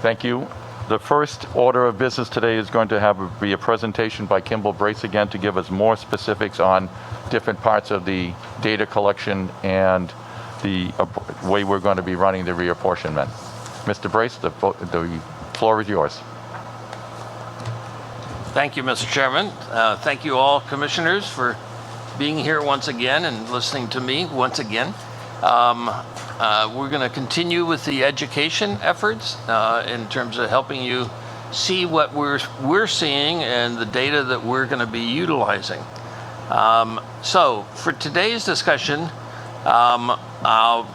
Thank you. The first order of business today is going to be a presentation by Kimball Brace again to give us more specifics on different parts of the data collection and the way we're going to be running the reapportionment. Mr. Brace, the floor is yours. Thank you, Mr. Chairman. Thank you all commissioners for being here once again and listening to me once again. We're going to continue with the education efforts in terms of helping you see what we're seeing and the data that we're going to be utilizing. So for today's discussion, I'll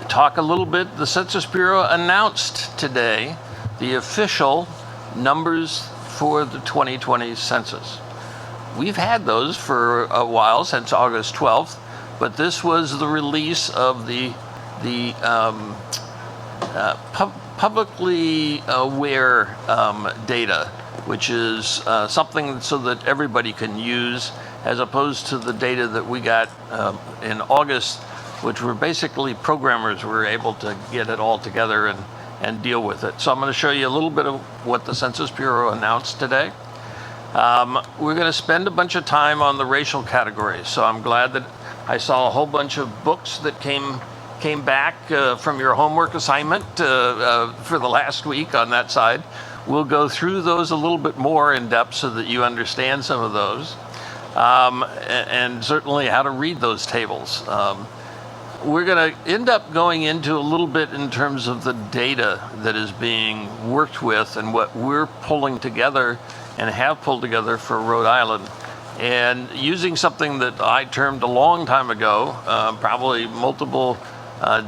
talk a little bit. The Census Bureau announced today the official numbers for the 2020 census. We've had those for a while, since August 12th, but this was the release of the publicly aware data, which is something so that everybody can use, as opposed to the data that we got in August, which were basically programmers were able to get it all together and deal with it. So I'm going to show you a little bit of what the Census Bureau announced today. We're going to spend a bunch of time on the racial categories. So I'm glad that I saw a whole bunch of books that came back from your homework assignment for the last week on that side. We'll go through those a little bit more in depth so that you understand some of those, and certainly how to read those tables. We're going to end up going into a little bit in terms of the data that is being worked with and what we're pulling together and have pulled together for Rhode Island. And using something that I termed a long time ago, probably multiple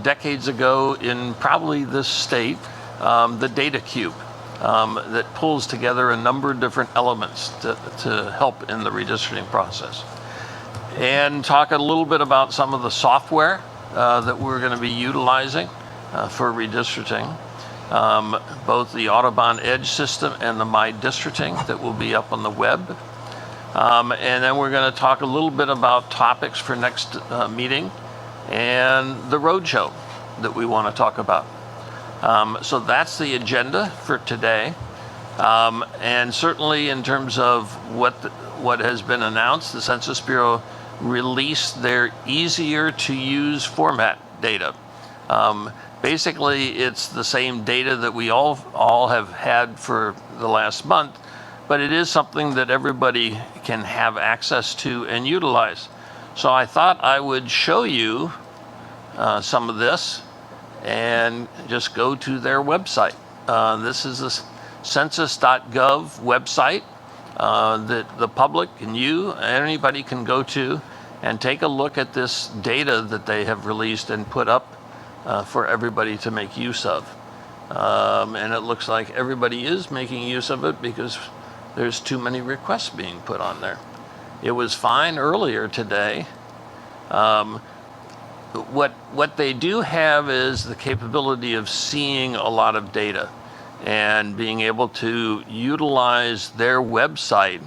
decades ago in probably this state, the data cube that pulls together a number of different elements to help in the redistricting process. And talk a little bit about some of the software that we're going to be utilizing for redistricting, both the Audubon Edge system and the My Districting that will be up on the web. And then we're going to talk a little bit about topics for next meeting and the roadshow that we want to talk about. So that's the agenda for today. And certainly in terms of what has been announced, the Census Bureau released their easier to use format data. Basically, it's the same data that we all have had for the last month, but it is something that everybody can have access to and utilize. So I thought I would show you some of this and just go to their website. This is the census.gov website that the public and you, anybody can go to and take a look at this data that they have released and put up for everybody to make use of. And it looks like everybody is making use of it because there's too many requests being put on there. It was fine earlier today. What they do have is the capability of seeing a lot of data and being able to utilize their website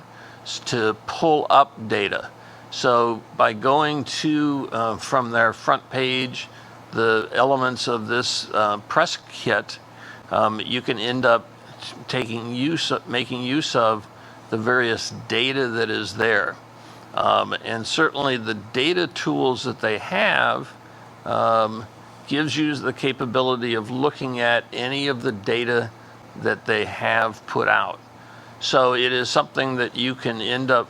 to pull up data. So by going to, from their front page, the elements of this press kit, you can end up making use of the various data that is there. And certainly the data tools that they have gives you the capability of looking at any of the data that they have put out. So it is something that you can end up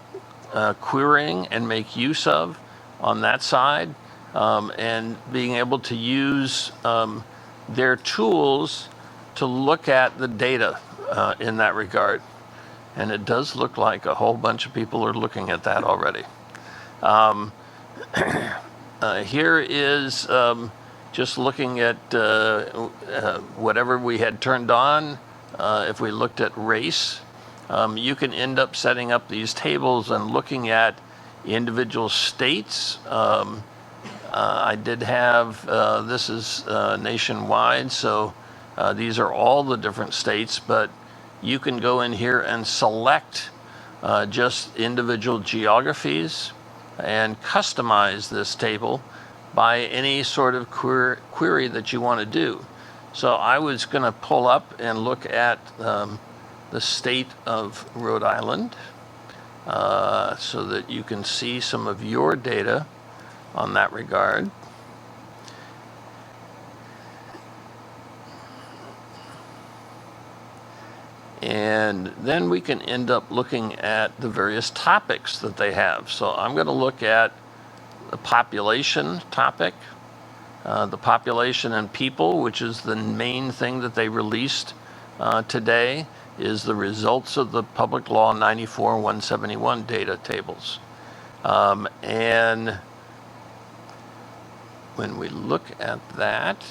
querying and make use of on that side, and being able to use their tools to look at the data in that regard. And it does look like a whole bunch of people are looking at that already. Here is just looking at whatever we had turned on. If we looked at race, you can end up setting up these tables and looking at individual states. I did have, this is nationwide, so these are all the different states, but you can go in here and select just individual geographies and customize this table by any sort of query that you want to do. So I was going to pull up and look at the state of Rhode Island so that you can see some of your data on that regard. And then we can end up looking at the various topics that they have. So I'm going to look at the population topic, the population and people, which is the main thing that they released today, is the results of the Public Law 94-171 data tables. And when we look at that,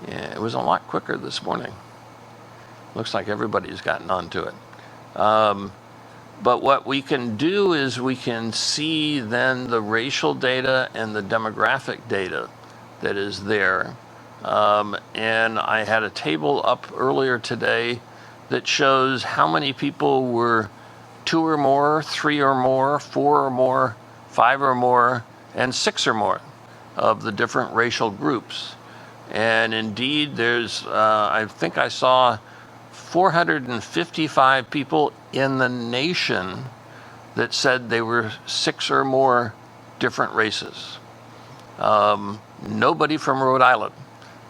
yeah, it was a lot quicker this morning. Looks like everybody's gotten onto it. But what we can do is we can see then the racial data and the demographic data that is there. And I had a table up earlier today that shows how many people were 2 or more, 3 or more, 4 or more, 5 or more, and 6 or more of the different racial groups. And indeed, there's, I think I saw 455 people in the nation that said they were 6 or more different races. Nobody from Rhode Island.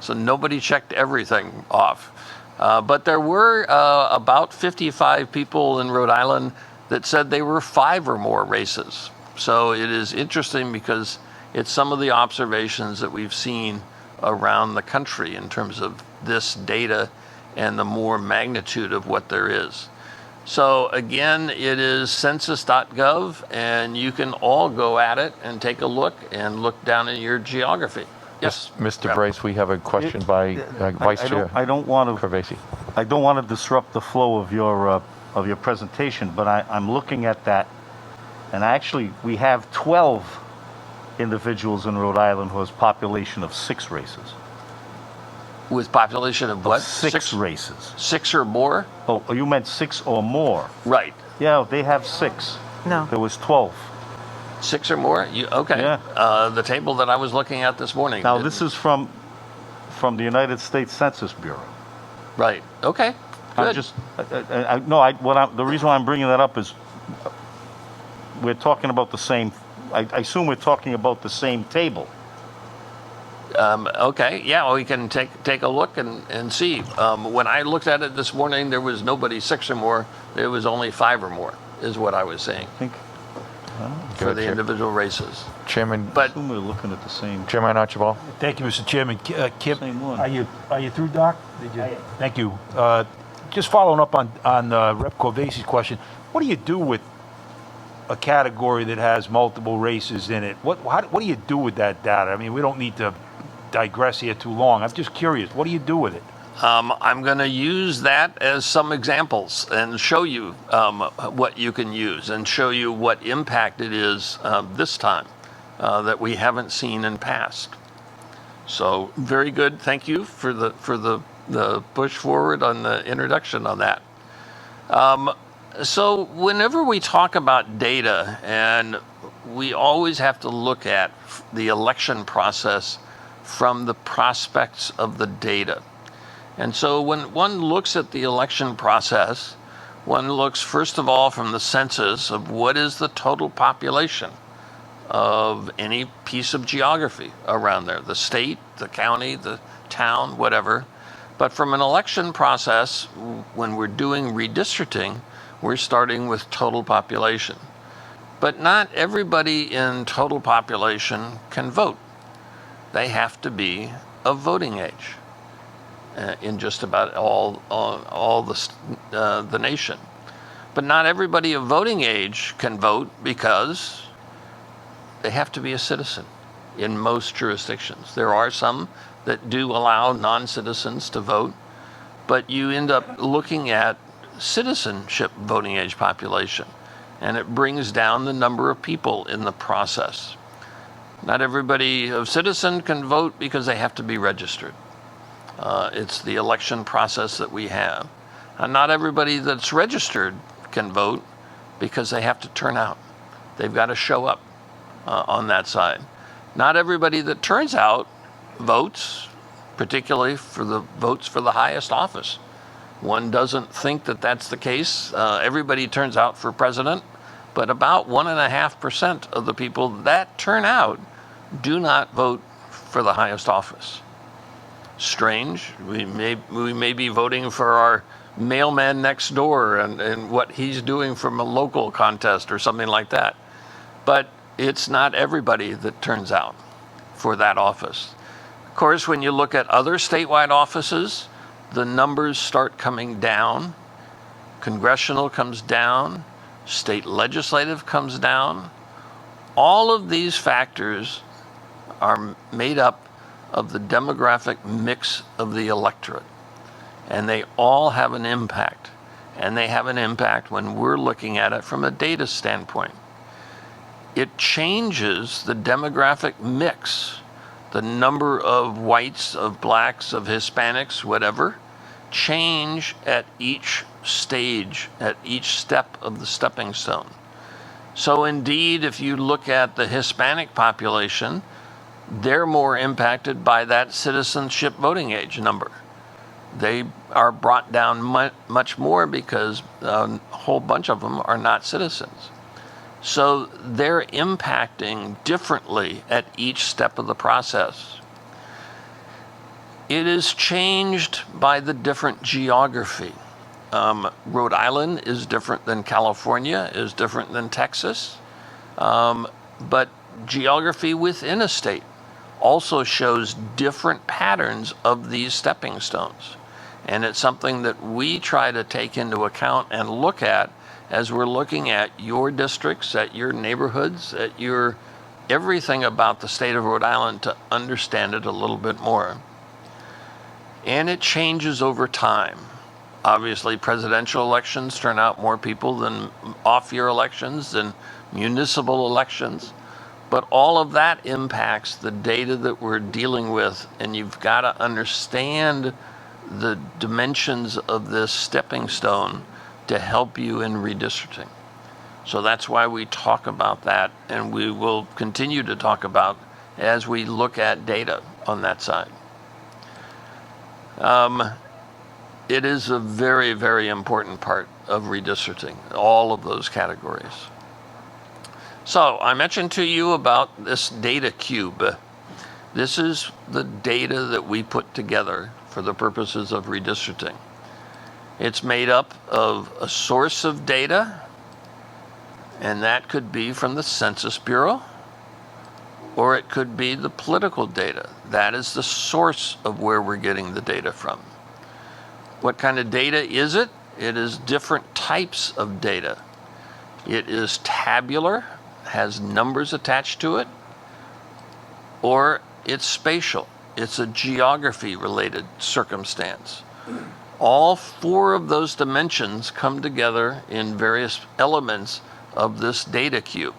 So nobody checked everything off. But there were about 55 people in Rhode Island that said they were 5 or more races. So it is interesting because it's some of the observations that we've seen around the country in terms of this data and the more magnitude of what there is. So again, it is census.gov, and you can all go at it and take a look and look down in your geography. Yes, Mr. Brace, we have a question by Vice Chair I don't want to. Pervasi. I don't want to disrupt the flow of your presentation, but I'm looking at that, and actually we have 12 individuals in Rhode Island who has population of 6 races. With population of what? 6 races. 6 or more? Oh, you meant 6 or more? Right. Yeah, they have 6. No. There was 12. 6 or more? Okay. Yeah. The table that I was looking at this morning. Now this is from the United States Census Bureau. Right. Okay. Good. I'm just, the reason why I'm bringing that up is we're talking about the same, I assume we're talking about the same table. Okay. Yeah, well, we can take a look and see. When I looked at it this morning, there was nobody 6 or more. There was only 5 or more, is what I was saying. I think, For the individual races. Chairman, I assume we're looking at the same. Chairman Archibald. Thank you, Mr. Chairman. Kim, Same one. are you through, Doc? Thank you. Just following up on Rep. Corvasi's question, what do you do with a category that has multiple races in it? What do you do with that data? I mean, we don't need to digress here too long. I'm just curious. What do you do with it? I'm going to use that as some examples and show you what you can use and show you what impact it is this time that we haven't seen in past. So very good. Thank you for the push forward on the introduction on that. So whenever we talk about data, and we always have to look at the election process from the prospects of the data. And so when one looks at the election process, one looks first of all from the census of what is the total population of any piece of geography around there, the state, the county, the town, whatever. But from an election process, when we're doing redistricting, we're starting with total population. But not everybody in total population can vote. They have to be of voting age in just about all the nation. But not everybody of voting age can vote because they have to be a citizen in most jurisdictions. There are some that do allow non-citizens to vote, but you end up looking at citizenship voting age population, and it brings down the number of people in the process. Not everybody of citizen can vote because they have to be registered. It's the election process that we have. And not everybody that's registered can vote because they have to turn out. They've got to show up on that side. Not everybody that turns out votes, particularly for the votes for the highest office. One doesn't think that that's the case. Everybody turns out for president, but about 1.5% of the people that turn out do not vote for the highest office. Strange. We may be voting for our mailman next door and what he's doing from a local contest or something like that. But it's not everybody that turns out for that office. Of course, when you look at other statewide offices, the numbers start coming down. Congressional comes down. State legislative comes down. All of these factors are made up of the demographic mix of the electorate. And they all have an impact. And they have an impact when we're looking at it from a data standpoint. It changes the demographic mix. The number of whites, of blacks, of Hispanics, whatever, change at each stage, at each step of the stepping stone. So indeed, if you look at the Hispanic population, they're more impacted by that citizenship voting age number. They are brought down much more because a whole bunch of them are not citizens. So they're impacting differently at each step of the process. It is changed by the different geography. Rhode Island is different than California, is different than Texas. But geography within a state also shows different patterns of these stepping stones. And it's something that we try to take into account and look at as we're looking at your districts, at your neighborhoods, at your everything about the state of Rhode Island to understand it a little bit more. And it changes over time. Obviously, presidential elections turn out more people than off-year elections and municipal elections. But all of that impacts the data that we're dealing with, and you've got to understand the dimensions of this stepping stone to help you in redistricting. So that's why we talk about that, and we will continue to talk about as we look at data on that side. It is a very, very important part of redistricting, all of those categories. So I mentioned to you about this data cube. This is the data that we put together for the purposes of redistricting. It's made up of a source of data, and that could be from the Census Bureau, or it could be the political data. That is the source of where we're getting the data from. What kind of data is it? It is different types of data. It is tabular, has numbers attached to it, or it's spatial. It's a geography-related circumstance. All four of those dimensions come together in various elements of this data cube.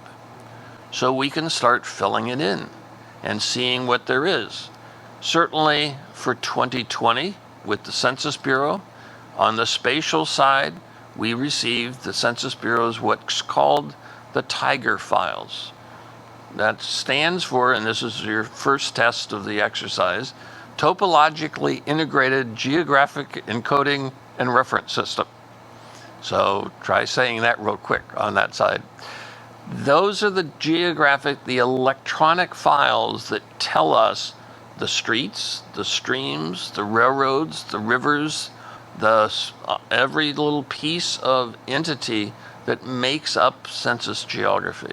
So we can start filling it in and seeing what there is. Certainly for 2020 with the Census Bureau, on the spatial side, we received the Census Bureau's what's called the Tiger files. That stands for, and this is your first test of the exercise, Topologically Integrated Geographic Encoding and Reference System. So try saying that real quick on that side. Those are the electronic files that tell us the streets, the streams, the railroads, the rivers, every little piece of entity that makes up census geography.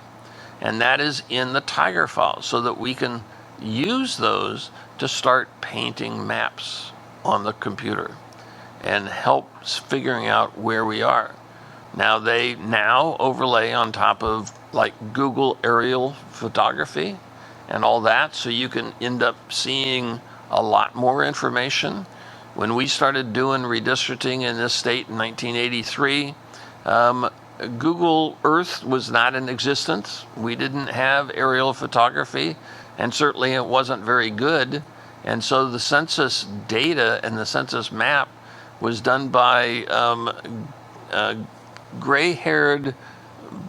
And that is in the Tiger file, so that we can use those to start painting maps on the computer and help figuring out where we are. Now they overlay on top of like Google aerial photography and all that, so you can end up seeing a lot more information. When we started doing redistricting in this state in 1983, Google Earth was not in existence. We didn't have aerial photography, and certainly it wasn't very good. And so the census data and the census map was done by gray-haired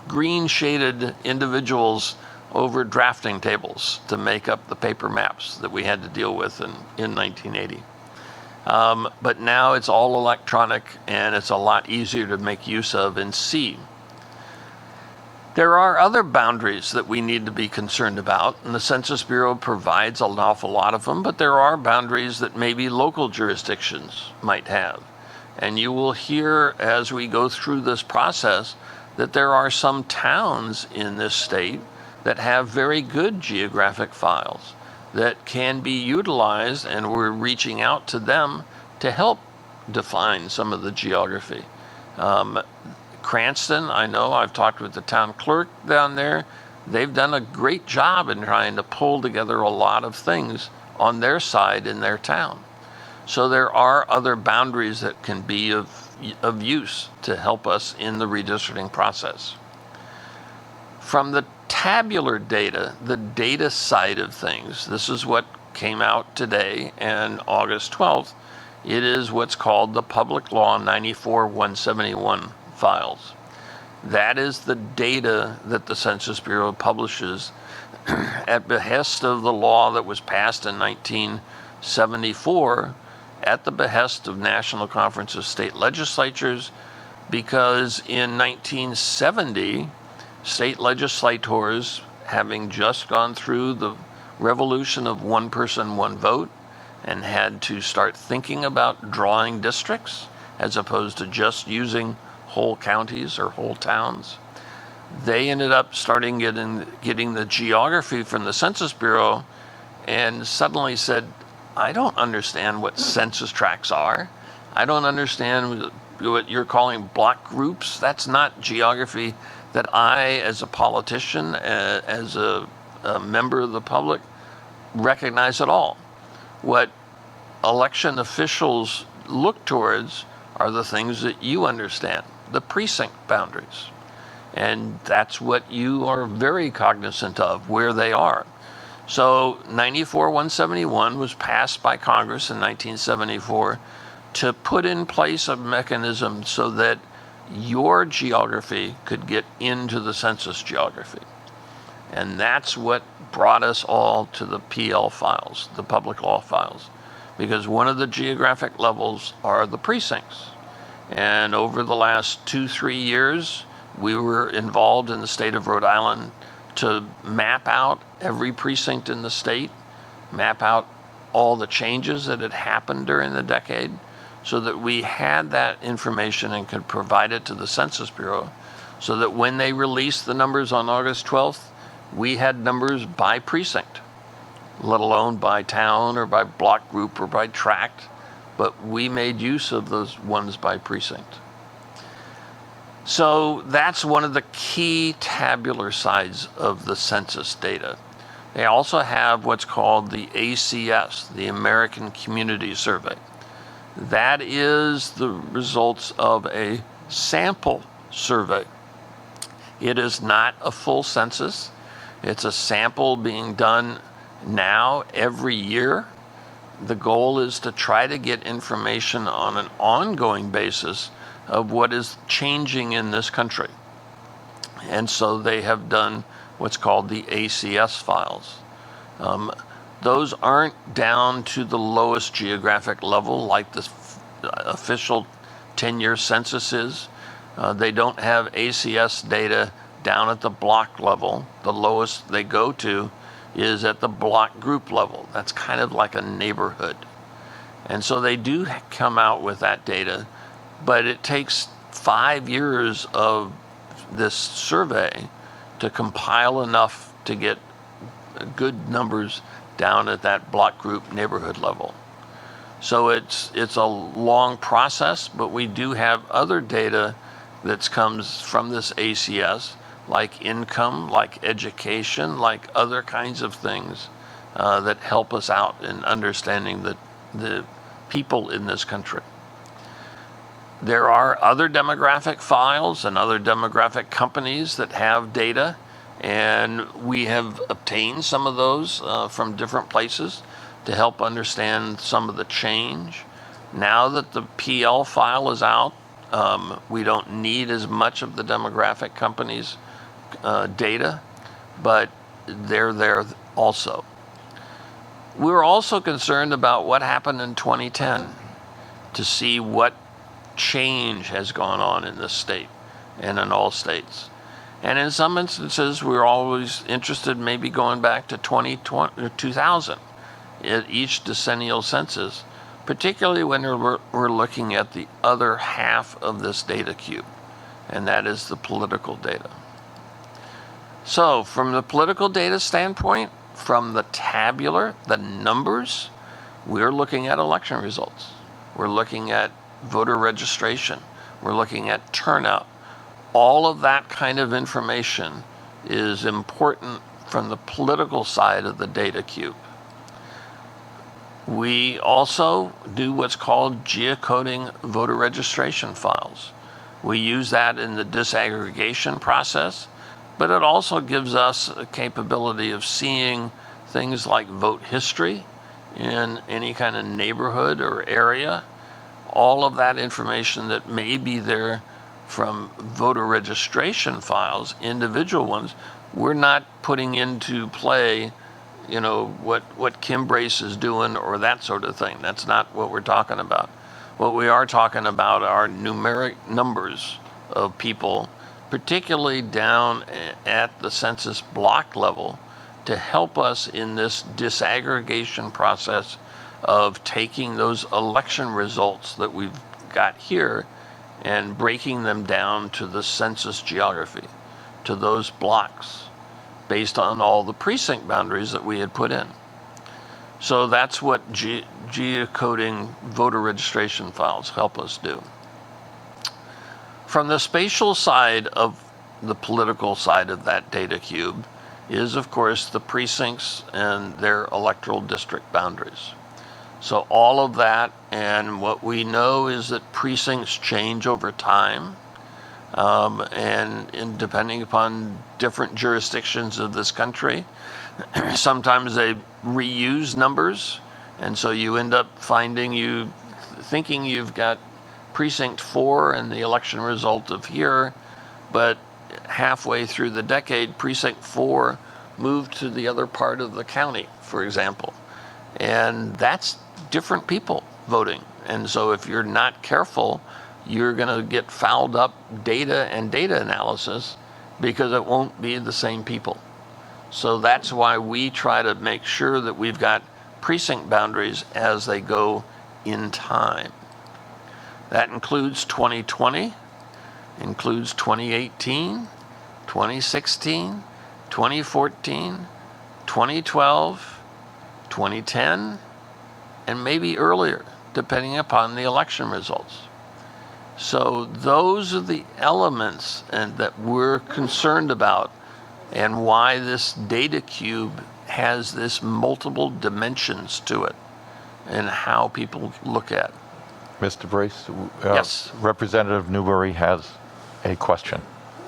green shaded individuals over drafting tables to make up the paper maps that we had to deal with in 1980. But now it's all electronic and it's a lot easier to make use of and see. There are other boundaries that we need to be concerned about, and the Census Bureau provides an awful lot of them, but there are boundaries that maybe local jurisdictions might have. And you will hear as we go through this process that there are some towns in this state that have very good geographic files that can be utilized, and we're reaching out to them to help define some of the geography. Cranston, I know, I've talked with the town clerk down there. They've done a great job in trying to pull together a lot of things on their side in their town. So there are other boundaries that can be of use to help us in the redistricting process. From the tabular data, the data side of things, this is what came out today and August 12th. It is what's called the Public Law 94-171 files. That is the data that the Census Bureau publishes at behest of the law that was passed in 1974 at the behest of National Conference of State Legislatures, because in 1970, state legislators, having just gone through the revolution of one person, one vote, and had to start thinking about drawing districts as opposed to just using whole counties or whole towns, they ended up starting getting the geography from the Census Bureau and suddenly said, I don't understand what census tracts are. I don't understand what you're calling block groups. That's not geography that I, as a politician, as a member of the public, recognize at all. What election officials look towards are the things that you understand, the precinct boundaries. And that's what you are very cognizant of, where they are. So 94-171 was passed by Congress in 1974 to put in place a mechanism so that your geography could get into the census geography. And that's what brought us all to the PL files, the public law files, because one of the geographic levels are the precincts. And over the last 2-3 years, we were involved in the state of Rhode Island to map out every precinct in the state, map out all the changes that had happened during the decade, so that we had that information and could provide it to the Census Bureau, so that when they released the numbers on August 12th, we had numbers by precinct, let alone by town or by block group or by tract, but we made use of those ones by precinct. So that's one of the key tabular sides of the census data. They also have what's called the ACS, the American Community Survey. That is the results of a sample survey. It is not a full census. It's a sample being done now every year. The goal is to try to get information on an ongoing basis of what is changing in this country. And so they have done what's called the ACS files. Those aren't down to the lowest geographic level like the official 10-year census is. They don't have ACS data down at the block level. The lowest they go to is at the block group level. That's kind of like a neighborhood. And so they do come out with that data, but it takes 5 years of this survey to compile enough to get good numbers down at that block group neighborhood level. So it's a long process, but we do have other data that comes from this ACS, like income, like education, like other kinds of things that help us out in understanding the people in this country. There are other demographic files and other demographic companies that have data, and we have obtained some of those from different places to help understand some of the change. Now that the PL file is out, We don't need as much of the demographic companies' data, but they're there also. We're also concerned about what happened in 2010 to see what change has gone on in this state and in all states. And in some instances, we're always interested maybe going back to 2000 at each decennial census, particularly when we're looking at the other half of this data cube, and that is the political data. So from the political data standpoint, from the tabular, the numbers, we're looking at election results. We're looking at voter registration. We're looking at turnout. All of that kind of information is important from the political side of the data cube. We also do what's called geocoding voter registration files. We use that in the disaggregation process, but it also gives us a capability of seeing things like vote history in any kind of neighborhood or area. All of that information that may be there from voter registration files, individual ones, we're not putting into play, you know, what Kimball Brace is doing or that sort of thing. That's not what we're talking about. What we are talking about are numeric numbers of people, particularly down at the census block level, to help us in this disaggregation process of taking those election results that we've got here and breaking them down to the census geography, to those blocks, based on all the precinct boundaries that we had put in. So that's what geocoding voter registration files help us do. From the spatial side of the political side of that data cube is, of course, the precincts and their electoral district boundaries. So all of that, and what we know is that precincts change over time, and depending upon different jurisdictions of this country, sometimes they reuse numbers, and so you end up thinking you've got precinct 4 and the election result of here, but halfway through the decade, precinct 4 moved to the other part of the county, for example. And that's different people voting. And so if you're not careful, you're going to get fouled up data and data analysis because it won't be the same people. So that's why we try to make sure that we've got precinct boundaries as they go in time. That includes 2020, includes 2018, 2016, 2014, 2012, 2010, and maybe earlier, depending upon the election results. So those are the elements that we're concerned about, and why this data cube has this multiple dimensions to it and how people look at it. Mr. Brace, Yes. Representative Newberry has a question.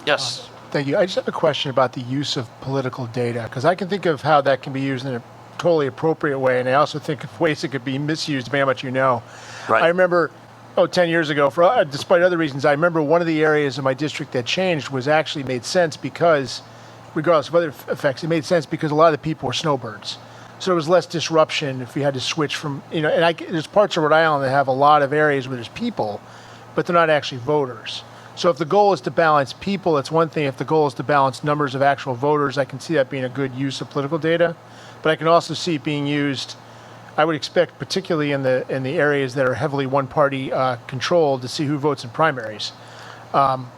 Yes. Thank you. I just have a question about the use of political data, because I can think of how that can be used in a totally appropriate way, and I also think of ways it could be misused, depending on what you know. Right. I remember, 10 years ago, despite other reasons, I remember one of the areas of my district that changed was actually made sense because, regardless of other effects, it made sense because a lot of the people were snowbirds. So there was less disruption if we had to switch from, there's parts of Rhode Island that have a lot of areas where there's people, but they're not actually voters. So if the goal is to balance people, it's one thing. If the goal is to balance numbers of actual voters, I can see that being a good use of political data. But I can also see it being used, I would expect, particularly in the areas that are heavily one-party controlled, to see who votes in primaries,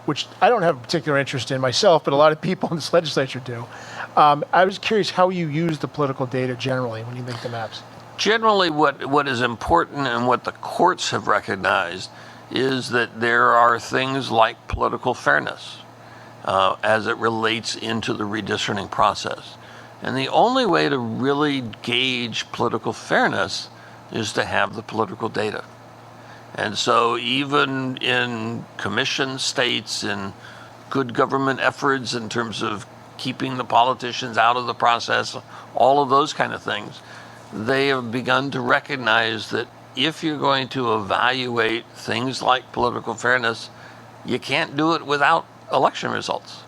which I don't have a particular interest in myself, but a lot of people in this legislature do. I was curious how you use the political data generally when you make the maps. Generally, what is important and what the courts have recognized is that there are things like political fairness as it relates into the redistricting process. And the only way to really gauge political fairness is to have the political data. And so even in commission states, in good government efforts in terms of keeping the politicians out of the process, all of those kind of things, they have begun to recognize that if you're going to evaluate things like political fairness, you can't do it without election results.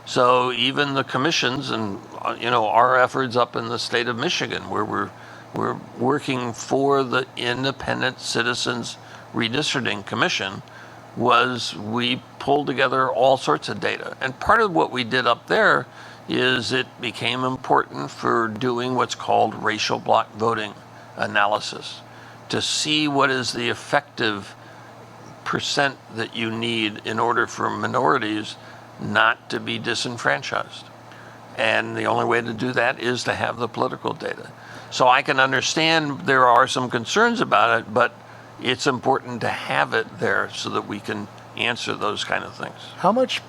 So even the commissions and, our efforts up in the state of Michigan, where we're working for the Independent Citizens Redistricting Commission, was we pulled together all sorts of data. And part of what we did up there is it became important for doing what's called racial bloc voting analysis to see what is the effective percent that you need in order for minorities not to be disenfranchised. And the only way to do that is to have the political data. So I can understand there are some concerns about it, but it's important to have it there so that we can answer those kind of things. How much,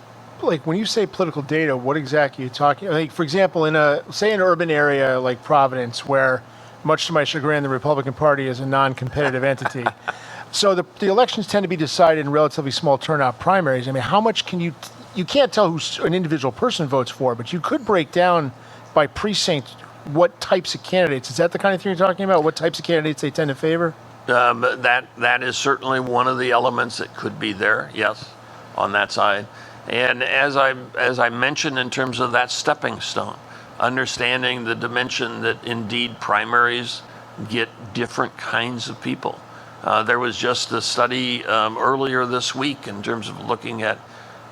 like when you say political data, what exactly are you talking? Like, for example, in an urban area like Providence, where much to my chagrin, the Republican Party is a non-competitive entity. So the elections tend to be decided in relatively small turnout primaries. I mean, how much can you can't tell who an individual person votes for, but you could break down by precinct what types of candidates. Is that the kind of thing you're talking about? What types of candidates they tend to favor? That is certainly one of the elements that could be there, yes, on that side. And as I mentioned in terms of that stepping stone, understanding the dimension that indeed primaries get different kinds of people. There was just a study earlier this week in terms of looking at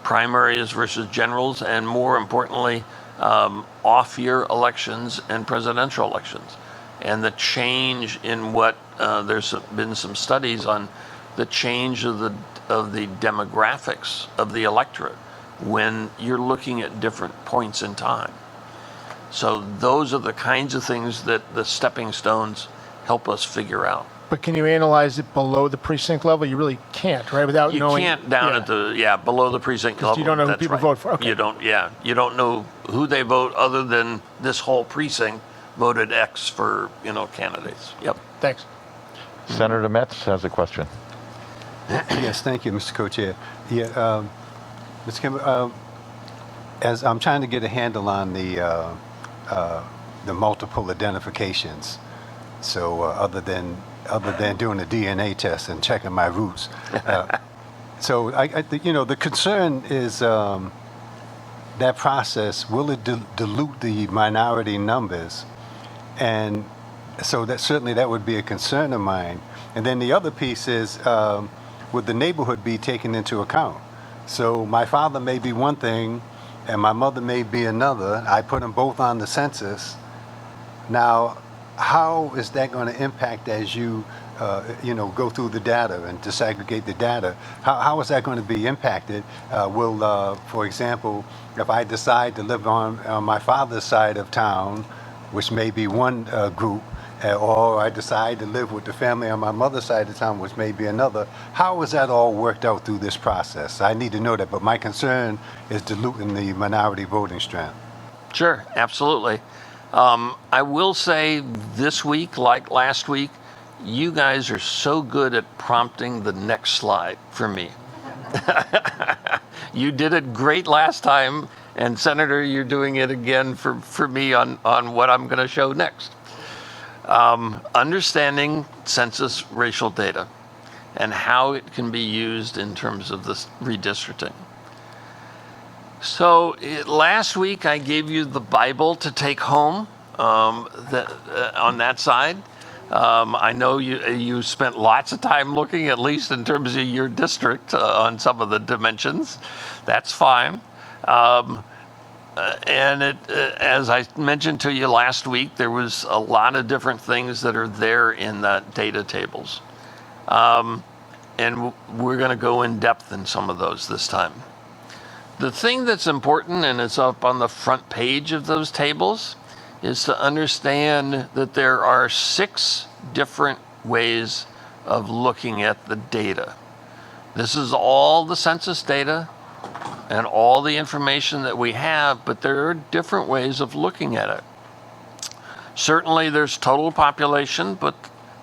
primaries versus generals, and more importantly, off-year elections and presidential elections. And the change in what there's been some studies on the change of the demographics of the electorate when you're looking at different points in time. So those are the kinds of things that the stepping stones help us figure out. But can you analyze it below the precinct level? You really can't, right? Without You knowing. can't down at the below the precinct level. You don't know who That's people right. vote for. Okay. You don't know who they vote other than this whole precinct voted X for candidates. Yep. Thanks. Senator Metz has a question. Yes, thank you, Mr. Co-Chair. Yeah, Mr. Kimball, as I'm trying to get a handle on the multiple identifications, so other than doing a DNA test and checking my roots, so the concern is that process, will it dilute the minority numbers? And so that certainly that would be a concern of mine. And then the other piece is, would the neighborhood be taken into account? So my father may be one thing and my mother may be another. I put them both on the census. Now, how is that going to impact as you go through the data and disaggregate the data? How is that going to be impacted? For example, if I decide to live on my father's side of town, which may be one group, or I decide to live with the family on my mother's side of town, which may be another, how is that all worked out through this process? I need to know that, but my concern is diluting the minority voting strength. Sure, absolutely. I will say this week, like last week, you guys are so good at prompting the next slide for me. You did it great last time, and Senator, you're doing it again for me on what I'm going to show next. Understanding census racial data and how it can be used in terms of this redistricting. So last week I gave you the Bible to take home on that side. I know you spent lots of time looking, at least in terms of your district, on some of the dimensions. That's fine. And as I mentioned to you last week, there was a lot of different things that are there in the data tables. And we're going to go in depth in some of those this time. The thing that's important, and it's up on the front page of those tables, is to understand that there are 6 different ways of looking at the data. This is all the census data and all the information that we have, but there are different ways of looking at it. Certainly there's total population, but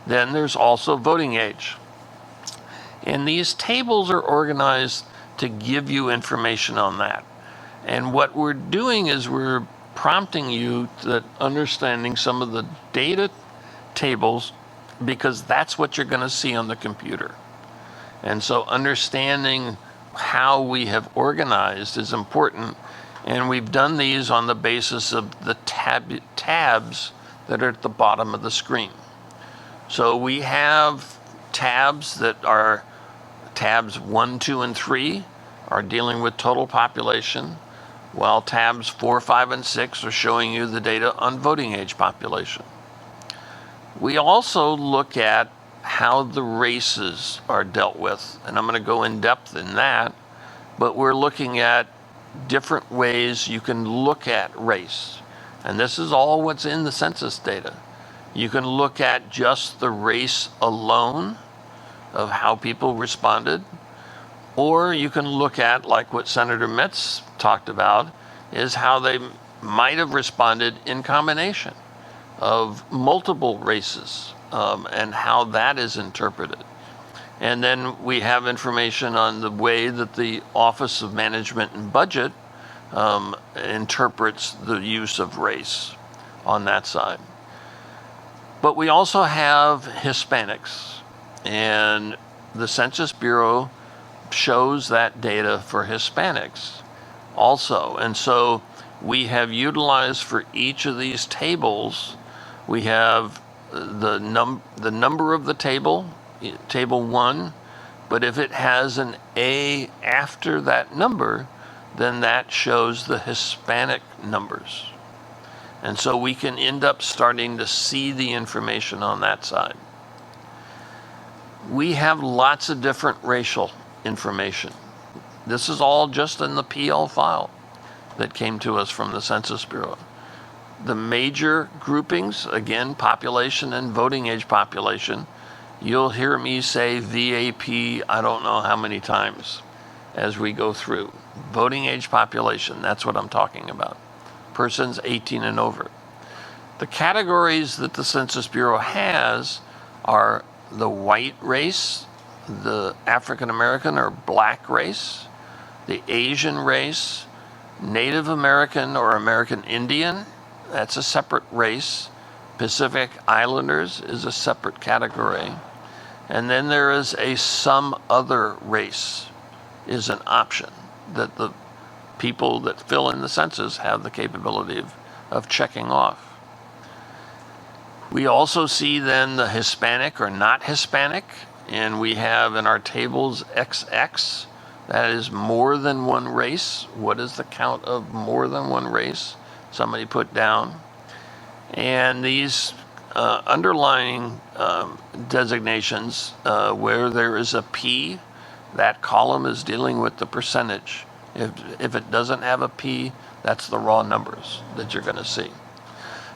then there's also voting age. And these tables are organized to give you information on that. And what we're doing is we're prompting you that understanding some of the data tables because that's what you're going to see on the computer. And so understanding how we have organized is important. And we've done these on the basis of the tabs that are at the bottom of the screen. So we have tabs that are tabs 1, 2, and 3 are dealing with total population, while tabs 4, 5, and 6 are showing you the data on voting age population. We also look at how the races are dealt with, and I'm going to go in depth in that, but we're looking at different ways you can look at race. And this is all what's in the census data. You can look at just the race alone of how people responded, or you can look at, like what Senator Metz talked about, is how they might have responded in combination of multiple races, and how that is interpreted. And then we have information on the way that the Office of Management and Budget interprets the use of race on that side. But we also have Hispanics, and the Census Bureau shows that data for Hispanics also. And so we have utilized for each of these tables, we have the number of the table, table 1, but if it has an A after that number, then that shows the Hispanic numbers. And so we can end up starting to see the information on that side. We have lots of different racial information. This is all just in the PL file that came to us from the Census Bureau. The major groupings, again, population and voting age population, you'll hear me say VAP I don't know how many times as we go through. Voting age population, that's what I'm talking about. Persons 18 and over. The categories that the Census Bureau has are the white race, the African American or black race, the Asian race, Native American or American Indian, that's a separate race. Pacific Islanders is a separate category. And then there is a some other race is an option that the people that fill in the census have the capability of checking off. We also see then the Hispanic or not Hispanic, and we have in our tables XX, that is more than one race. What is the count of more than one race? Somebody put down. And these underlying designations where there is a P, that column is dealing with the percentage. If it doesn't have a P, that's the raw numbers that you're going to see.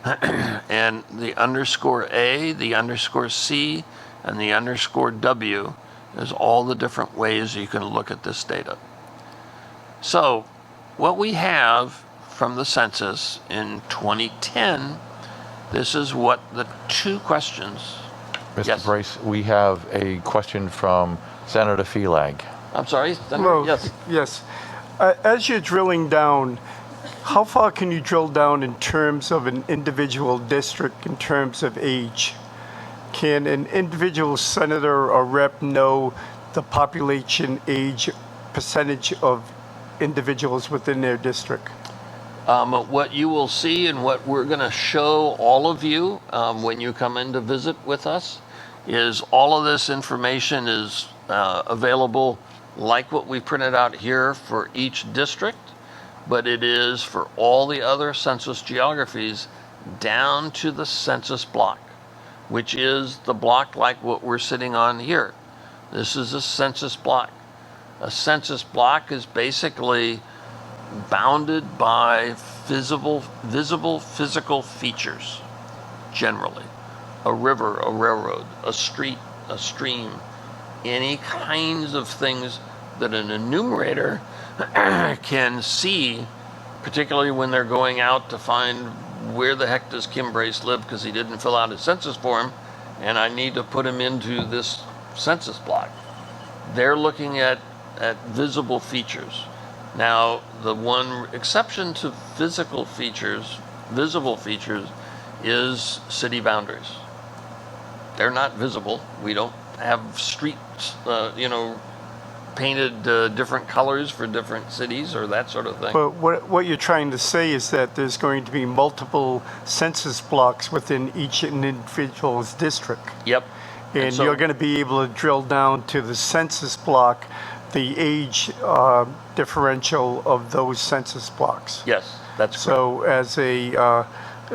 And the underscore A, the underscore C, and the underscore W is all the different ways you can look at this data. So what we have from the census in 2010, this is what the two questions. Mr. Yes. Brace, we have a question from Senator Felag. I'm sorry? Hello. Yes. Yes. As you're drilling down, how far can you drill down in terms of an individual district in terms of age? Can an individual senator or rep know the population age percentage of individuals within their district? What you will see and what we're going to show all of you when you come in to visit with us is all of this information is available like what we printed out here for each district, but it is for all the other census geographies down to the census block, which is the block like what we're sitting on here. This is a census block. A census block is basically bounded by visible physical features, generally. A river, a railroad, a street, a stream, any kinds of things that an enumerator can see, particularly when they're going out to find where the heck does Kim Brace live because he didn't fill out his census form and I need to put him into this census block. They're looking at visible features. Now, the one exception to visible features is city boundaries. they're not visible. We don't have streets, painted different colors for different cities or that sort of thing. But what you're trying to say is that there's going to be multiple census blocks within each individual's district. Yep. And so- you're going to be able to drill down to the census block, the age differential of those census blocks. Yes, that's correct. So as a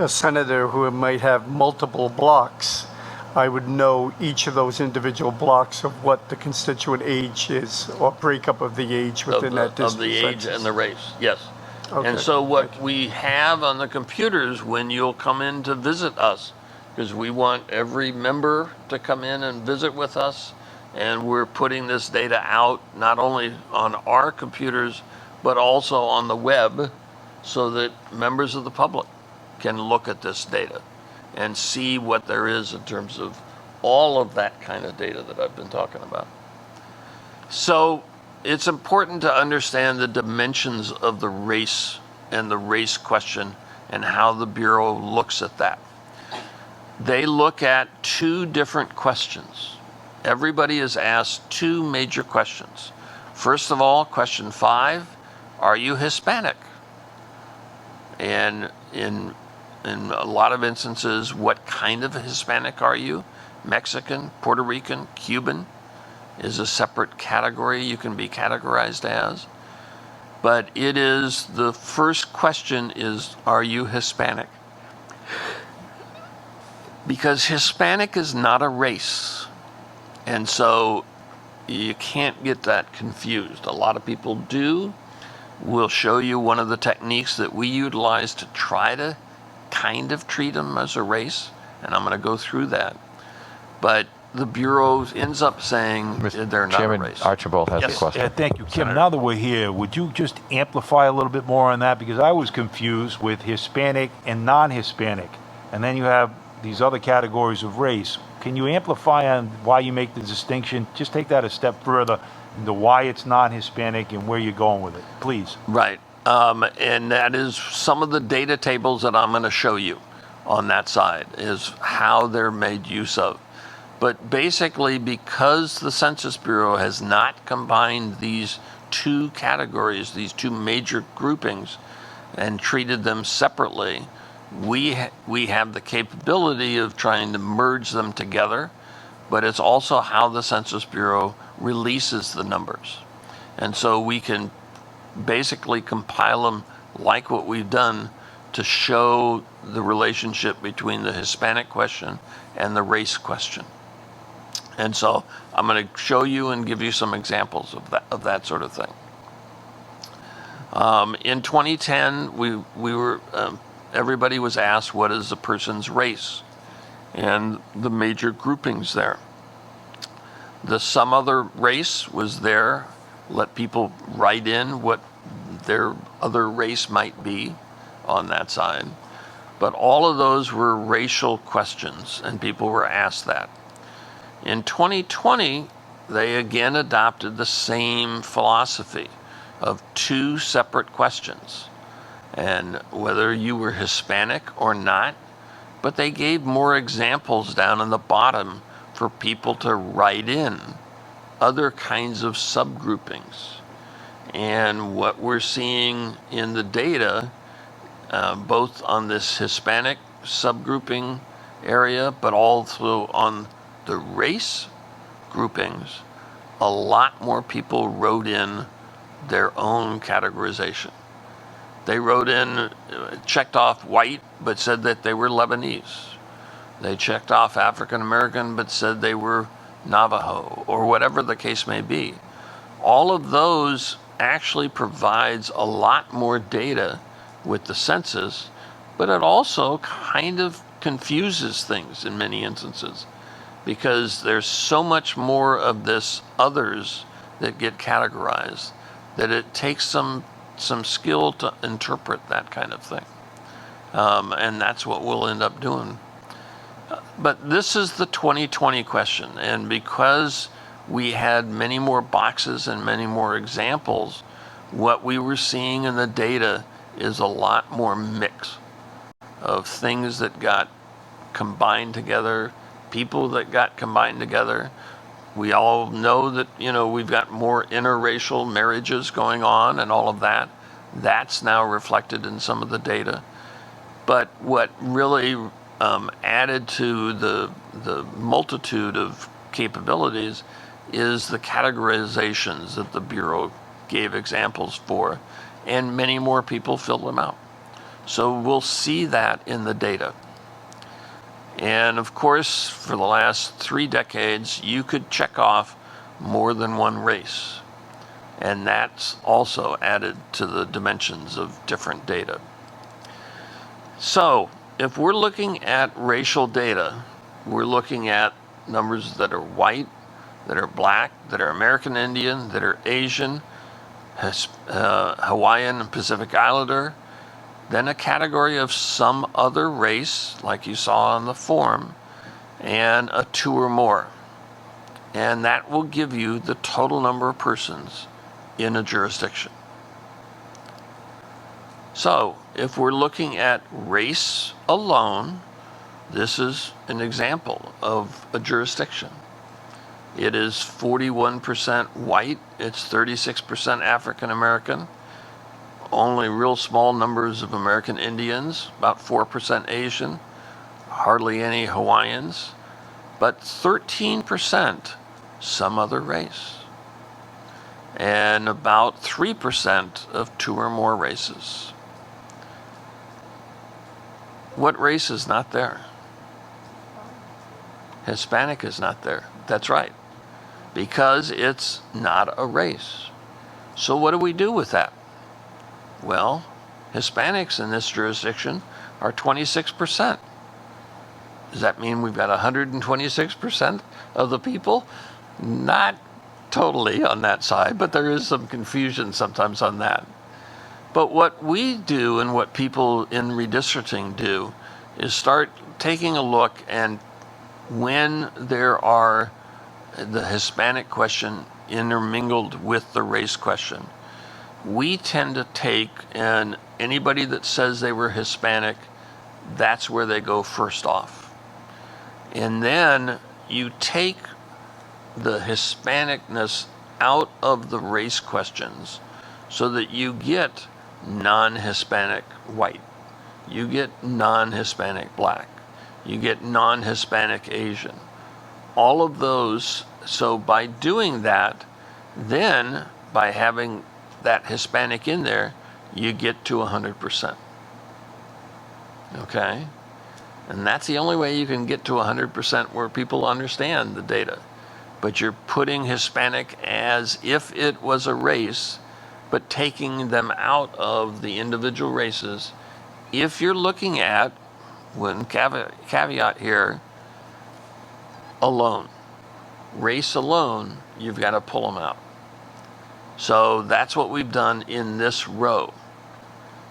senator who might have multiple blocks, I would know each of those individual blocks of what the constituent age is, or breakup of the age within that district. Of the age census. and the race, yes. Okay, And so what we have on the computers when you'll come in to visit us, because we want every member to come in and visit with us, and we're putting this data out not only on our computers, but also on the web, so that members of the public can look at this data and see what there is in terms of all of that kind of data that I've been talking about. So it's important to understand the dimensions of the race and the race question and how the Bureau looks at that. They look at two different questions. Everybody is asked two major questions. First of all, question 5, are you Hispanic? And in a lot of instances, what kind of Hispanic are you? Mexican, Puerto Rican, Cuban is a separate category you can be categorized as. But it is, the first question is, are you Hispanic? Because Hispanic is not a race. And so you can't get that confused. A lot of people do. We'll show you one of the techniques that we utilize to try to kind of treat them as a race, and I'm going to go through that. But the Bureau ends up saying they're not Chairman a race. Archibald has a Yes. question. Yeah, thank you. Kim, Senator. now that we're here, would you just amplify a little bit more on that? Because I was confused with Hispanic and non-Hispanic. And then you have these other categories of race. Can you amplify on why you make the distinction? Just take that a step further into why it's non-Hispanic and where you're going with it, please. Right. And that is some of the data tables that I'm going to show you on that side is how they're made use of. But basically, because the Census Bureau has not combined these two categories, these two major groupings, and treated them separately, we have the capability of trying to merge them together, but it's also how the Census Bureau releases the numbers. And so we can basically compile them like what we've done to show the relationship between the Hispanic question and the race question. And so I'm going to show you and give you some examples of that sort of thing. In 2010, everybody was asked, what is a person's race? And the major groupings there. The some other race was there. Let people write in what their other race might be on that side. But all of those were racial questions, and people were asked that. In 2020, they again adopted the same philosophy of two separate questions, and whether you were Hispanic or not, but they gave more examples down in the bottom for people to write in other kinds of subgroupings. And what we're seeing in the data, both on this Hispanic subgrouping area, but also on the race groupings, a lot more people wrote in their own categorization. They wrote in, checked off white, but said that they were Lebanese. They checked off African American, but said they were Navajo, or whatever the case may be. All of those actually provides a lot more data with the census, but it also kind of confuses things in many instances, because there's so much more of this others that get categorized that it takes some skill to interpret that kind of thing. And that's what we'll end up doing. But this is the 2020 question, and because we had many more boxes and many more examples, what we were seeing in the data is a lot more mix of things that got combined together people that got combined together. We all know that, we've got more interracial marriages going on and all of that. That's now reflected in some of the data. But what really added to the multitude of capabilities is the categorizations that the Bureau gave examples for, and many more people filled them out. So we'll see that in the data. And of course, for the last 3 decades, you could check off more than one race. And that's also added to the dimensions of different data. So if we're looking at racial data, we're looking at numbers that are white, that are black, that are American Indian, that are Asian, Hawaiian and Pacific Islander, then a category of some other race, like you saw on the form, and a 2 or more. And that will give you the total number of persons in a jurisdiction. So if we're looking at race alone, this is an example of a jurisdiction. It is 41% white, it's 36% African American, only real small numbers of American Indians, about 4% Asian, hardly any Hawaiians, but 13% some other race, and about 3% of 2 or more races. What race is not there? Hispanic is not there. That's right, because it's not a race. So what do we do with that? Well, Hispanics in this jurisdiction are 26%. Does that mean we've got 126% of the people? Not totally on that side, but there is some confusion sometimes on that. But what we do and what people in redistricting do is start taking a look, and when there are the Hispanic question intermingled with the race question, we tend to take, and anybody that says they were Hispanic, that's where they go first off. And then you take the Hispanicness out of the race questions so that you get non-Hispanic white, you get non-Hispanic black, you get non-Hispanic Asian, all of those. So by doing that, then by having that Hispanic in there, you get to 100%. Okay? And that's the only way you can get to 100% where people understand the data. But you're putting Hispanic as if it was a race, but taking them out of the individual races. If you're looking at, one caveat here, alone, race alone, you've got to pull them out. So that's what we've done in this row.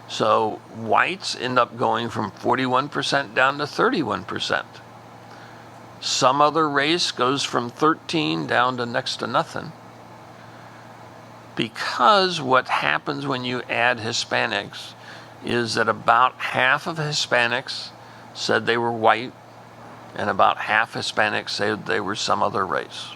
So whites end up going from 41% down to 31%. Some other race goes from 13 down to next to nothing. Because what happens when you add Hispanics is that about half of Hispanics said they were white, and about half Hispanics said they were some other race.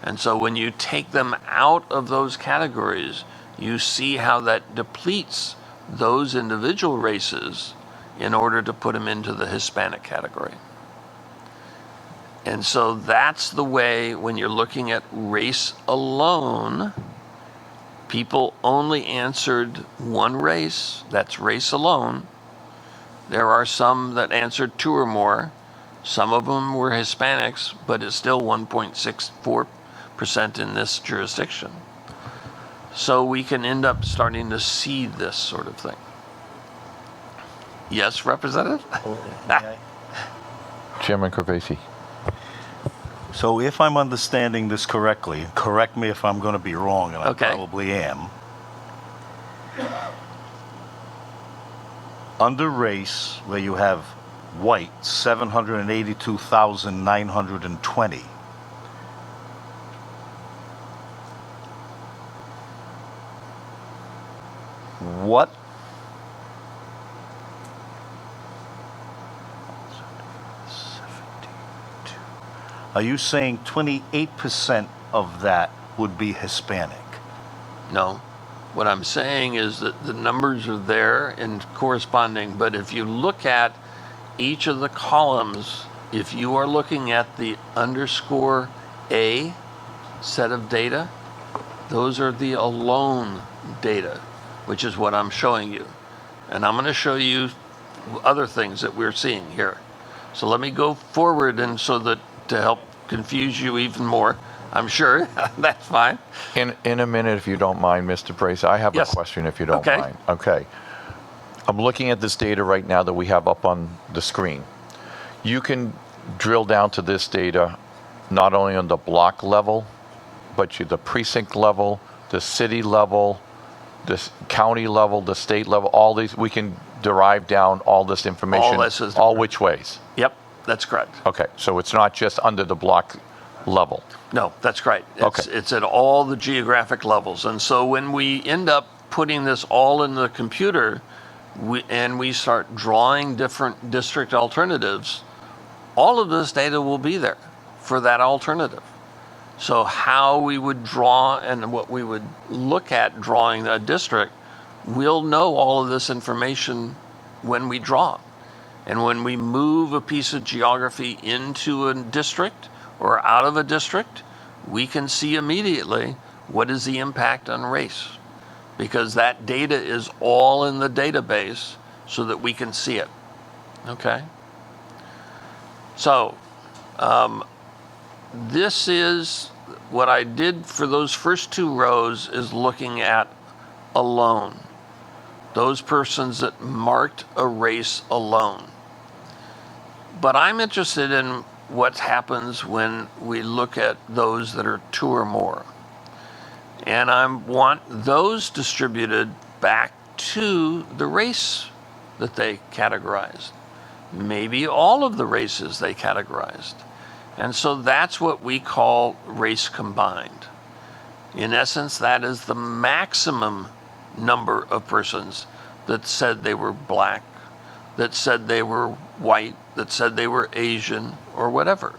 And so when you take them out of those categories, you see how that depletes those individual races in order to put them into the Hispanic category. And so that's the way, when you're looking at race alone, people only answered one race, that's race alone. There are some that answered 2 or more. Some of them were Hispanics, but it's still 1.64% in this jurisdiction. So we can end up starting to see this sort of thing. Yes, Representative? Chairman Gervaisi. So if I'm understanding this correctly, correct me if I'm going to be wrong, and Okay. I probably am. Under race, where you have white, 782,920. What? Are you saying 28% of that would be Hispanic? No. What I'm saying is that the numbers are there and corresponding, but if you look at each of the columns, if you are looking at the underscore A set of data, those are the alone data, which is what I'm showing you. And I'm going to show you other things that we're seeing here. So let me go forward, and so that to help confuse you even more, I'm sure that's fine. In a minute, if you don't mind, Mr. Brace, I have Yes. a question if you don't Okay. mind. Okay. I'm looking at this data right now that we have up on the screen. You can drill down to this data not only on the block level, but the precinct level, the city level, the county level, the state level, all these, we can derive down all this information. All this is- all which ways? Yep, that's correct. Okay, so it's not just under the block level. No, that's right. Okay. It's at all the geographic levels. And so when we end up putting this all in the computer and we start drawing different district alternatives, all of this data will be there for that alternative. So how we would draw and what we would look at drawing a district, we'll know all of this information when we draw. And when we move a piece of geography into a district or out of a district, we can see immediately what is the impact on race, because that data is all in the database so that we can see it. Okay? So, this is what I did for those first two rows, is looking at alone. Those persons that marked a race alone. But I'm interested in what happens when we look at those that are two or more. And I want those distributed back to the race that they categorized. Maybe all of the races they categorized. And so that's what we call race combined. In essence, that is the maximum number of persons that said they were black, that said they were white, that said they were Asian, or whatever.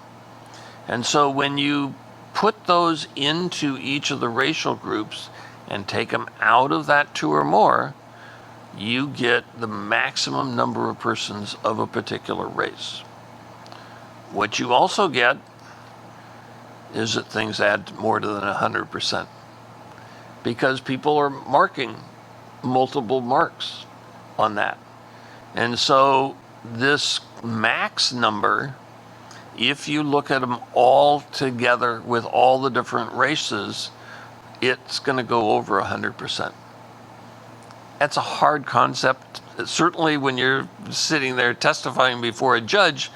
And so when you put those into each of the racial groups and take them out of that two or more, you get the maximum number of persons of a particular race. What you also get is that things add more than 100%, because people are marking multiple marks on that. And so this max number, if you look at them all together with all the different races, it's going to go over 100%. That's a hard concept. Certainly when you're sitting there testifying before a judge,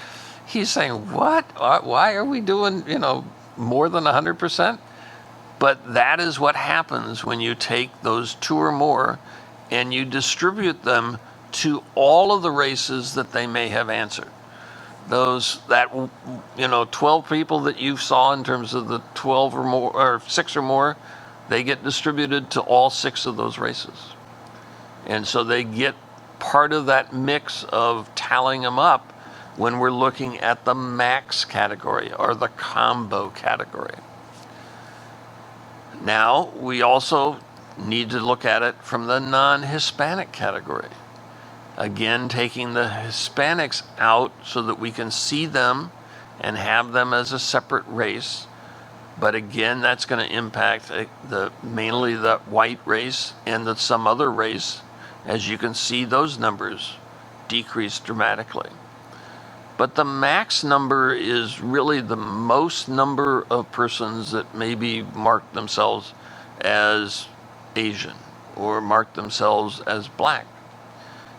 he's saying, what? Why are we doing, more than 100%? But that is what happens when you take those two or more and you distribute them to all of the races that they may have answered. 12 people that you saw in terms of the 12 or more, or 6 or more, they get distributed to all 6 of those races. And so they get part of that mix of tallying them up when we're looking at the max category or the combo category. Now, we also need to look at it from the non-Hispanic category. Again, taking the Hispanics out so that we can see them and have them as a separate race. But again, that's going to impact mainly the white race and some other race. As you can see, those numbers decrease dramatically. But the max number is really the most number of persons that maybe mark themselves as Asian or mark themselves as black.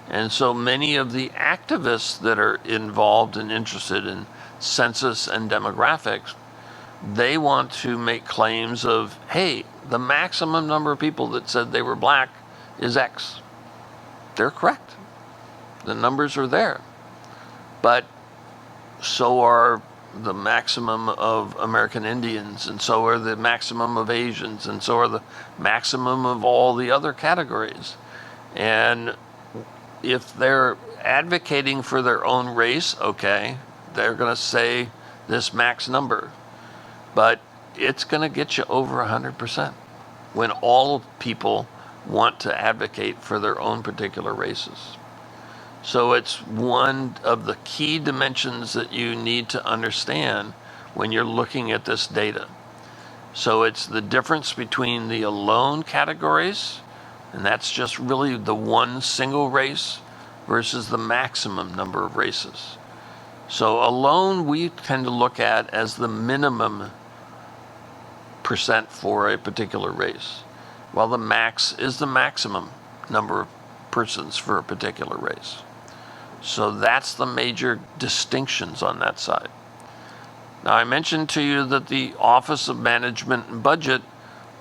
And so many of the activists that are involved and interested in census and demographics, they want to make claims of, hey, the maximum number of people that said they were black is X. They're correct. The numbers are there. But so are the maximum of American Indians, and so are the maximum of Asians, and so are the maximum of all the other categories. And if they're advocating for their own race, okay, they're going to say this max number, but it's going to get you over 100% when all people want to advocate for their own particular races. So it's one of the key dimensions that you need to understand when you're looking at this data. So it's the difference between the alone categories, and that's just really the one single race, versus the maximum number of races. So alone we tend to look at as the minimum percent for a particular race, while the max is the maximum number of persons for a particular race. So that's the major distinctions on that side. Now, I mentioned to you that the Office of Management and Budget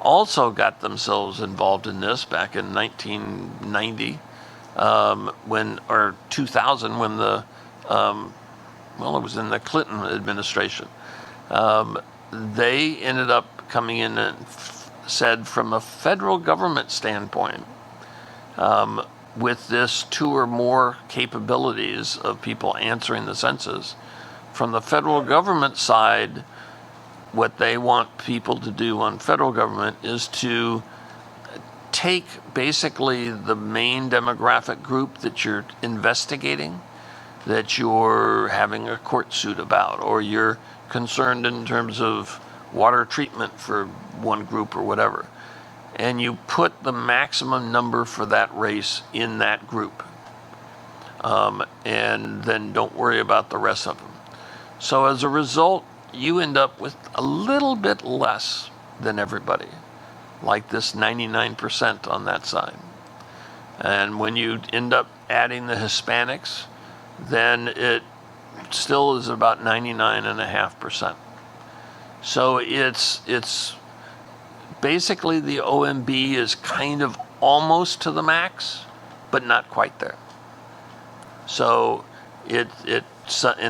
also got themselves involved in this back in 1990, or 2000, when it was in the Clinton administration. They ended up coming in and said, from a federal government standpoint, with this 2 or more capabilities of people answering the census, from the federal government side, what they want people to do on federal government is to take basically the main demographic group that you're investigating, that you're having a court suit about, or you're concerned in terms of water treatment for one group or whatever, and you put the maximum number for that race in that group, and then don't worry about the rest of them. So as a result, you end up with a little bit less than everybody, like this 99% on that side. And when you end up adding the Hispanics, then it still is about 99.5%. So it's basically the OMB is kind of almost to the max, but not quite there. So in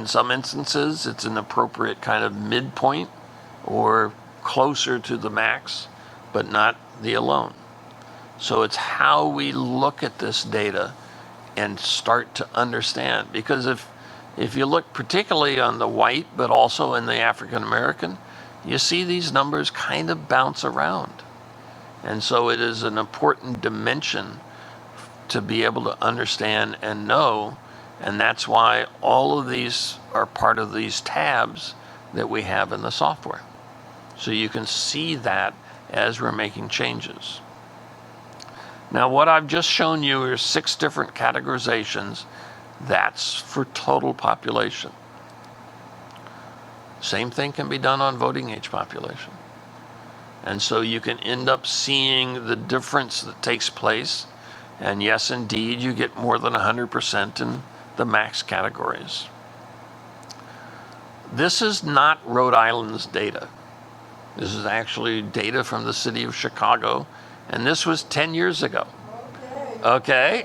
some instances, it's an appropriate kind of midpoint or closer to the max, but not the alone. So it's how we look at this data and start to understand. Because if you look particularly on the white, but also in the African American, you see these numbers kind of bounce around. And so it is an important dimension to be able to understand and know. And that's why all of these are part of these tabs that we have in the software. So you can see that as we're making changes. Now, what I've just shown you are 6 different categorizations. That's for total population. Same thing can be done on voting age population. And so you can end up seeing the difference that takes place. And yes, indeed, you get more than 100% in the max categories. This is not Rhode Island's data. This is actually data from the city of Chicago, and this was 10 years ago. Okay?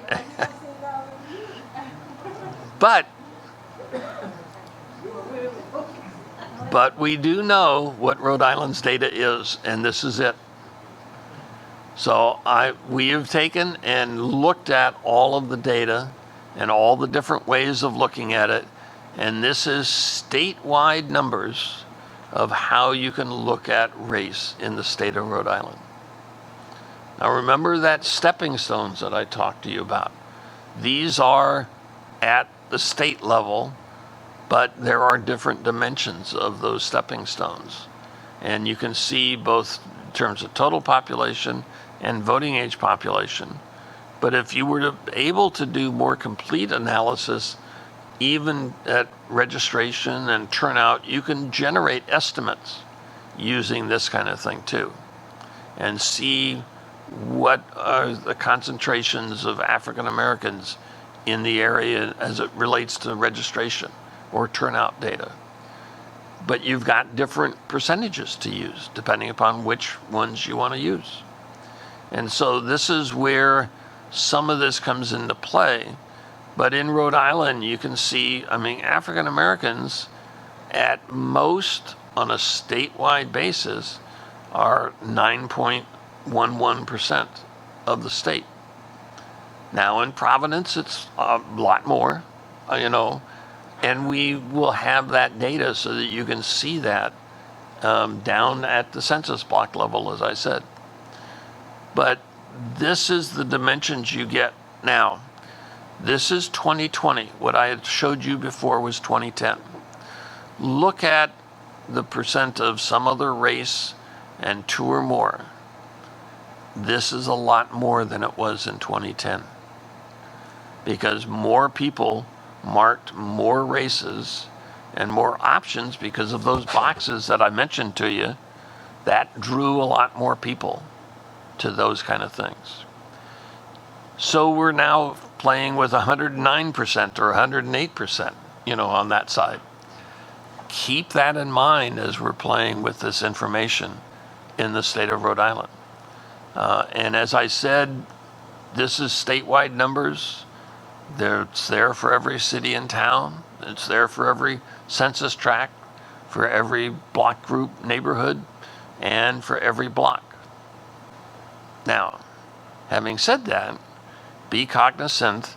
But we do know what Rhode Island's data is, and this is it. So we have taken and looked at all of the data and all the different ways of looking at it. And this is statewide numbers of how you can look at race in the state of Rhode Island. Now remember that stepping stones that I talked to you about. These are at the state level, but there are different dimensions of those stepping stones. And you can see both in terms of total population and voting age population. But if you were able to do more complete analysis, even at registration and turnout, you can generate estimates using this kind of thing too, and see what are the concentrations of African Americans in the area as it relates to registration or turnout data. But you've got different percentages to use depending upon which ones you want to use. And so this is where some of this comes into play. But in Rhode Island, you can see, African Americans at most on a statewide basis are 9.11% of the state. Now in Providence, it's a lot more, And we will have that data so that you can see that down at the census block level, as I said. But this is the dimensions you get now. This is 2020. What I had showed you before was 2010. Look at the percent of some other race and 2 or more. This is a lot more than it was in 2010, because more people marked more races and more options because of those boxes that I mentioned to you. That drew a lot more people to those kind of things. So we're now playing with 109% or 108%, on that side. Keep that in mind as we're playing with this information in the state of Rhode Island. And as I said, this is statewide numbers. It's there for every city and town. It's there for every census tract, for every block group neighborhood, and for every block. Now, having said that, be cognizant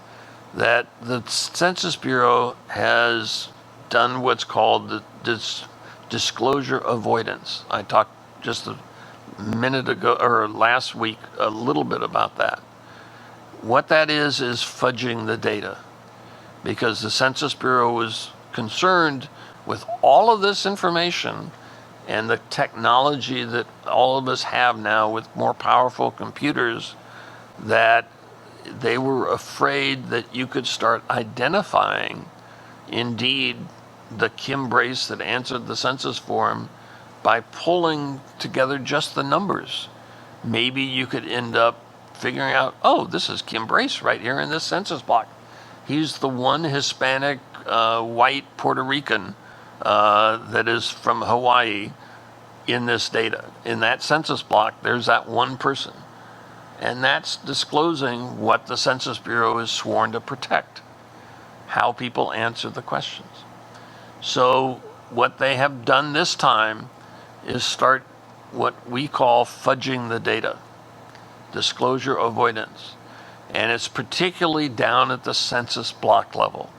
that the Census Bureau has done what's called this disclosure avoidance. I talked just a minute ago, or last week, a little bit about that. What that is fudging the data, because the Census Bureau was concerned with all of this information and the technology that all of us have now with more powerful computers, that they were afraid that you could start identifying, indeed, the Kimball Brace that answered the census form by pulling together just the numbers. Maybe you could end up figuring out, oh, this is Kimball Brace right here in this census block. He's the one Hispanic, white Puerto Rican that is from Hawaii in this data. In that census block, there's that one person. And that's disclosing what the Census Bureau is sworn to protect, how people answer the questions. So what they have done this time is start what we call fudging the data, disclosure avoidance. And it's particularly down at the census block level.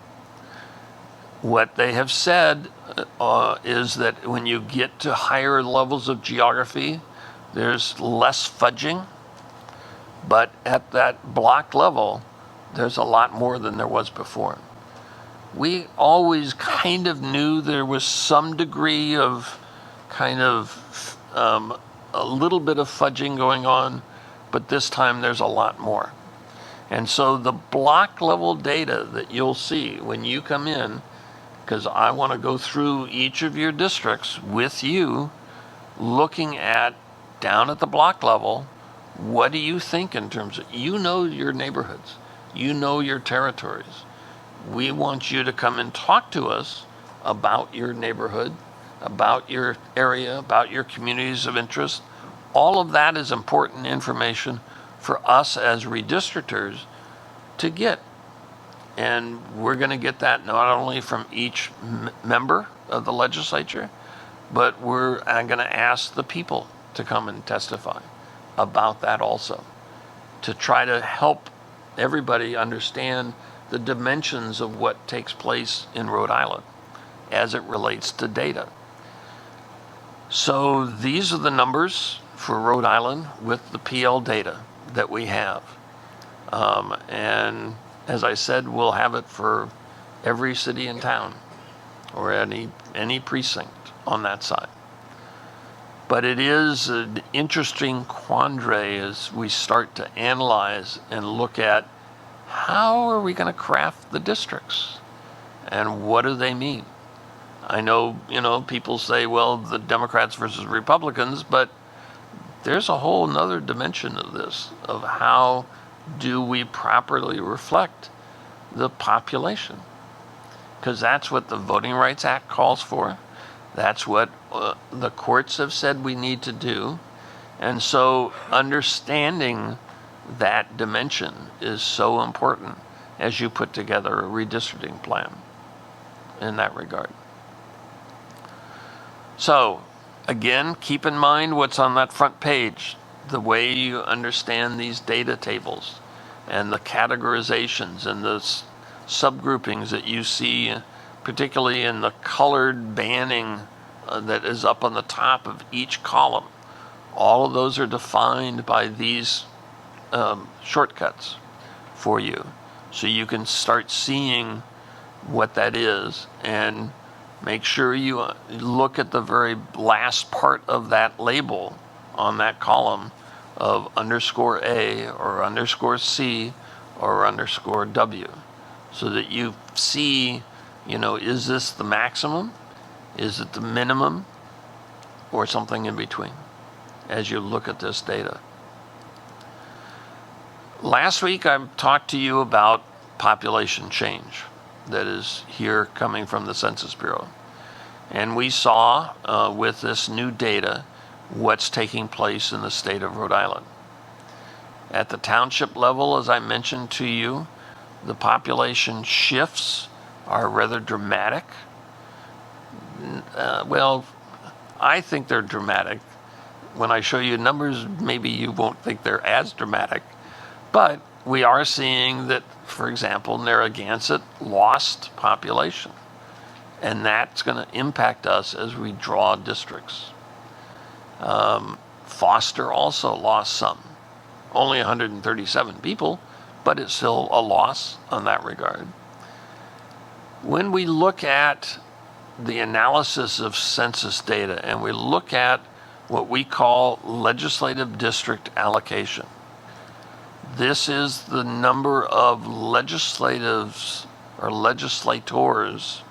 What they have said is that when you get to higher levels of geography, there's less fudging. But at that block level, there's a lot more than there was before. We always kind of knew there was some degree of a little bit of fudging going on, but this time there's a lot more. And so the block level data that you'll see when you come in, because I want to go through each of your districts with you, looking at down at the block level, what do you think in terms of, your neighborhoods, your territories. We want you to come and talk to us about your neighborhood, about your area, about your communities of interest. All of that is important information for us as redistrictors to get. And we're going to get that not only from each member of the legislature, but I'm going to ask the people to come and testify about that also, to try to help everybody understand the dimensions of what takes place in Rhode Island as it relates to data. So these are the numbers for Rhode Island with the PL data that we have. And as I said, we'll have it for every city and town or any precinct on that side. But it is an interesting quandary as we start to analyze and look at how are we going to craft the districts and what do they mean? I know, people say, well, the Democrats versus Republicans, but there's a whole nother dimension of this, of how do we properly reflect the population? Because that's what the Voting Rights Act calls for. That's what the courts have said we need to do. And so understanding that dimension is so important as you put together a redistricting plan in that regard. So again, keep in mind what's on that front page, the way you understand these data tables and the categorizations and the subgroupings that you see particularly in the colored banding that is up on the top of each column. All of those are defined by these shortcuts for you. So you can start seeing what that is, and make sure you look at the very last part of that label on that column of underscore A or underscore C or underscore W, so that you see, is this the maximum? Is it the minimum? Or something in between as you look at this data. Last week I talked to you about population change that is here coming from the Census Bureau. And we saw with this new data what's taking place in the state of Rhode Island. At the township level, as I mentioned to you, the population shifts are rather dramatic. Well, I think they're dramatic. When I show you numbers, maybe you won't think they're as dramatic. But we are seeing that, for example, Narragansett lost population. And that's going to impact us as we draw districts. Foster also lost some. Only 137 people, but it's still a loss on that regard. When we look at the analysis of census data and we look at what we call legislative district allocation, this is the number of legislatives or legislators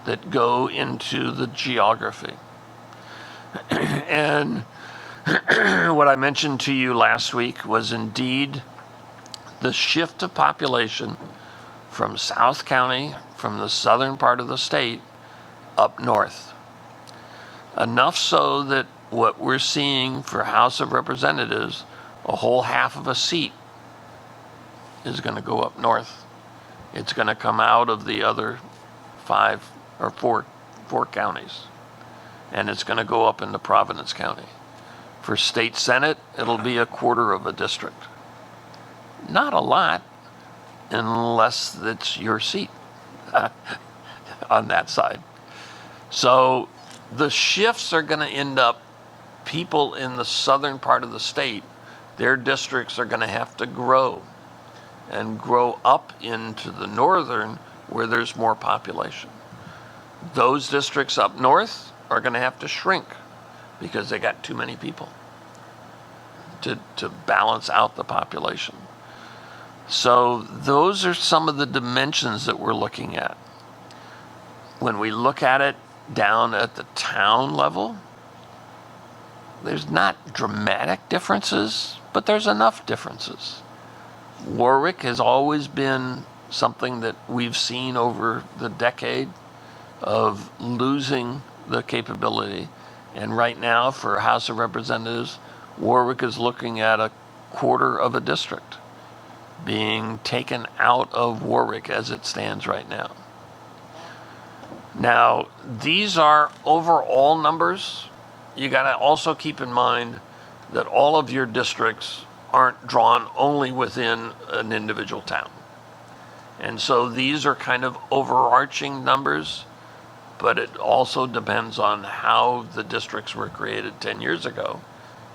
that go into the geography. And what I mentioned to you last week was indeed the shift of population from South County, from the southern part of the state, up north. Enough so that what we're seeing for House of Representatives, a whole half of a seat is going to go up north. It's going to come out of the other four counties, and it's going to go up into Providence County. For state senate, it'll be a quarter of a district. Not a lot, unless it's your seat on that side. So the shifts are going to end up, people in the southern part of the state, their districts are going to have to grow and grow up into the northern where there's more population. Those districts up north are going to have to shrink because they got too many people to balance out the population. So those are some of the dimensions that we're looking at. When we look at it down at the town level, there's not dramatic differences, but there's enough differences. Warwick has always been something that we've seen over the decade of losing the capability. And right now, for House of Representatives, Warwick is looking at a quarter of a district being taken out of Warwick as it stands right now. Now, these are overall numbers. You got to also keep in mind that all of your districts aren't drawn only within an individual town. And so these are kind of overarching numbers, but it also depends on how the districts were created 10 years ago.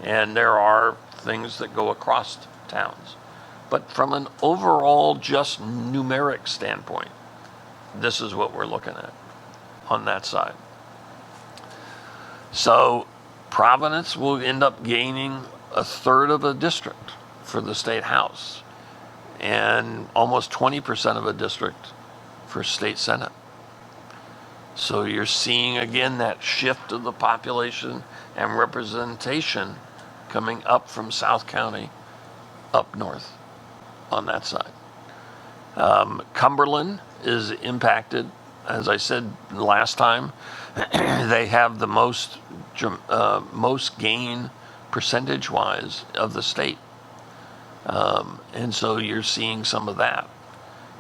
And there are things that go across towns. But from an overall just numeric standpoint, this is what we're looking at on that side. So Providence will end up gaining a third of a district for the state house and almost 20% of a district for state senate. So you're seeing again that shift of the population and representation coming up from South County up north on that side. Cumberland is impacted, as I said last time. They have the most gain percentage-wise of the state. And so you're seeing some of that.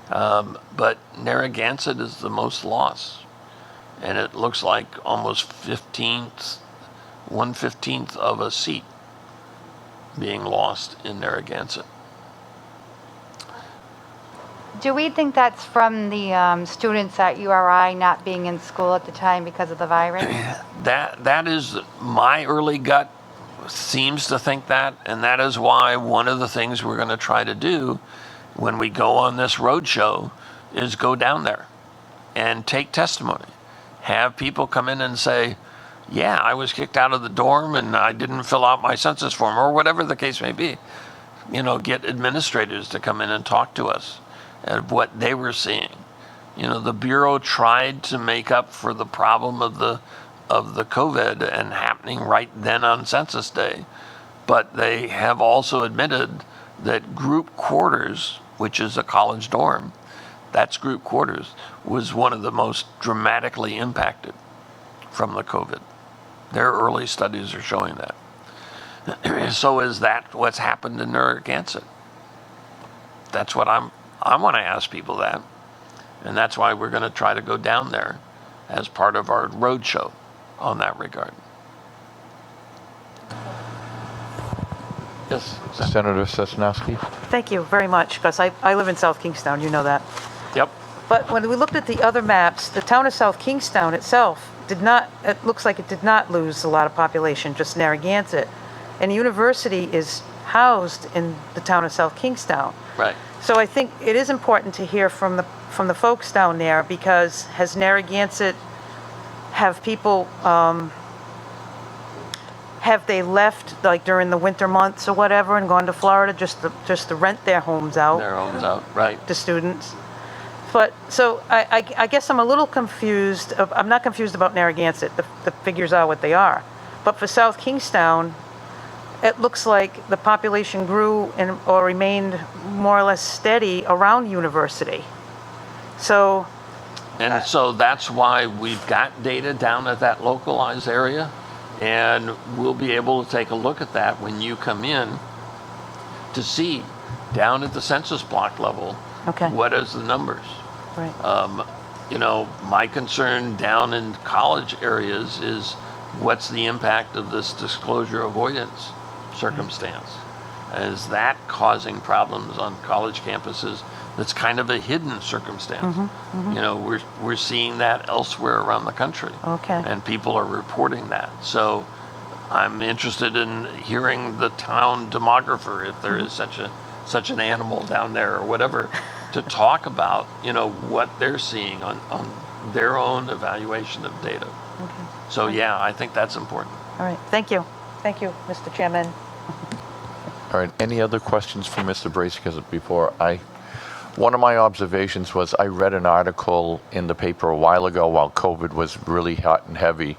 But Narragansett is the most loss. And it looks like almost 1/15 of a seat being lost in Narragansett. Do we think that's from the students at URI not being in school at the time because of the virus? That is my early gut seems to think that, and that is why one of the things we're going to try to do when we go on this road show is go down there and take testimony. Have people come in and say, yeah, I was kicked out of the dorm and I didn't fill out my census form, or whatever the case may be. You know, get administrators to come in and talk to us of what they were seeing. You know, the Bureau tried to make up for the problem of the COVID and happening right then on Census Day, but they have also admitted that group quarters, which is a college dorm, that's group quarters, was one of the most dramatically impacted from the COVID. Their early studies are showing that. So is that what's happened in Narragansett? That's what I want to ask people that. And that's why we're going to try to go down there as part of our road show on that regard. Yes, Senator Sosnowski? Thank you very much, because I live in South Kingstown, you know that. Yep. But when we looked at the other maps, the town of South Kingstown itself did not, it looks like it did not lose a lot of population, just Narragansett. And the university is housed in the town of South Kingstown. Right. So I think it is important to hear from the folks down there, because has Narragansett, have people, have they left like during the winter months or whatever and gone to Florida just to rent their homes out? Their homes out, right. To students. But so I guess I'm a little confused. I'm not confused about Narragansett. The figures are what they are. But for South Kingstown, it looks like the population grew or remained more or less steady around university. So. And so that's why we've got data down at that localized area, and we'll be able to take a look at that when you come in to see down at the census block level, Okay. what is the numbers. Right. You know, my concern down in college areas is what's the impact of this disclosure avoidance circumstance? Is that causing problems on college campuses? That's kind of a hidden circumstance. You know, we're seeing that elsewhere around the country. Okay. And people are reporting that. So I'm interested in hearing the town demographer, if there is such an animal down there or whatever, to talk about, you know, what they're seeing on their own evaluation of data. Okay. So yeah, I think that's important. All right. Thank you. Thank you, Mr. Chairman. All right, any other questions for Mr. Brace? Because one of my observations was I read an article in the paper a while ago while COVID was really hot and heavy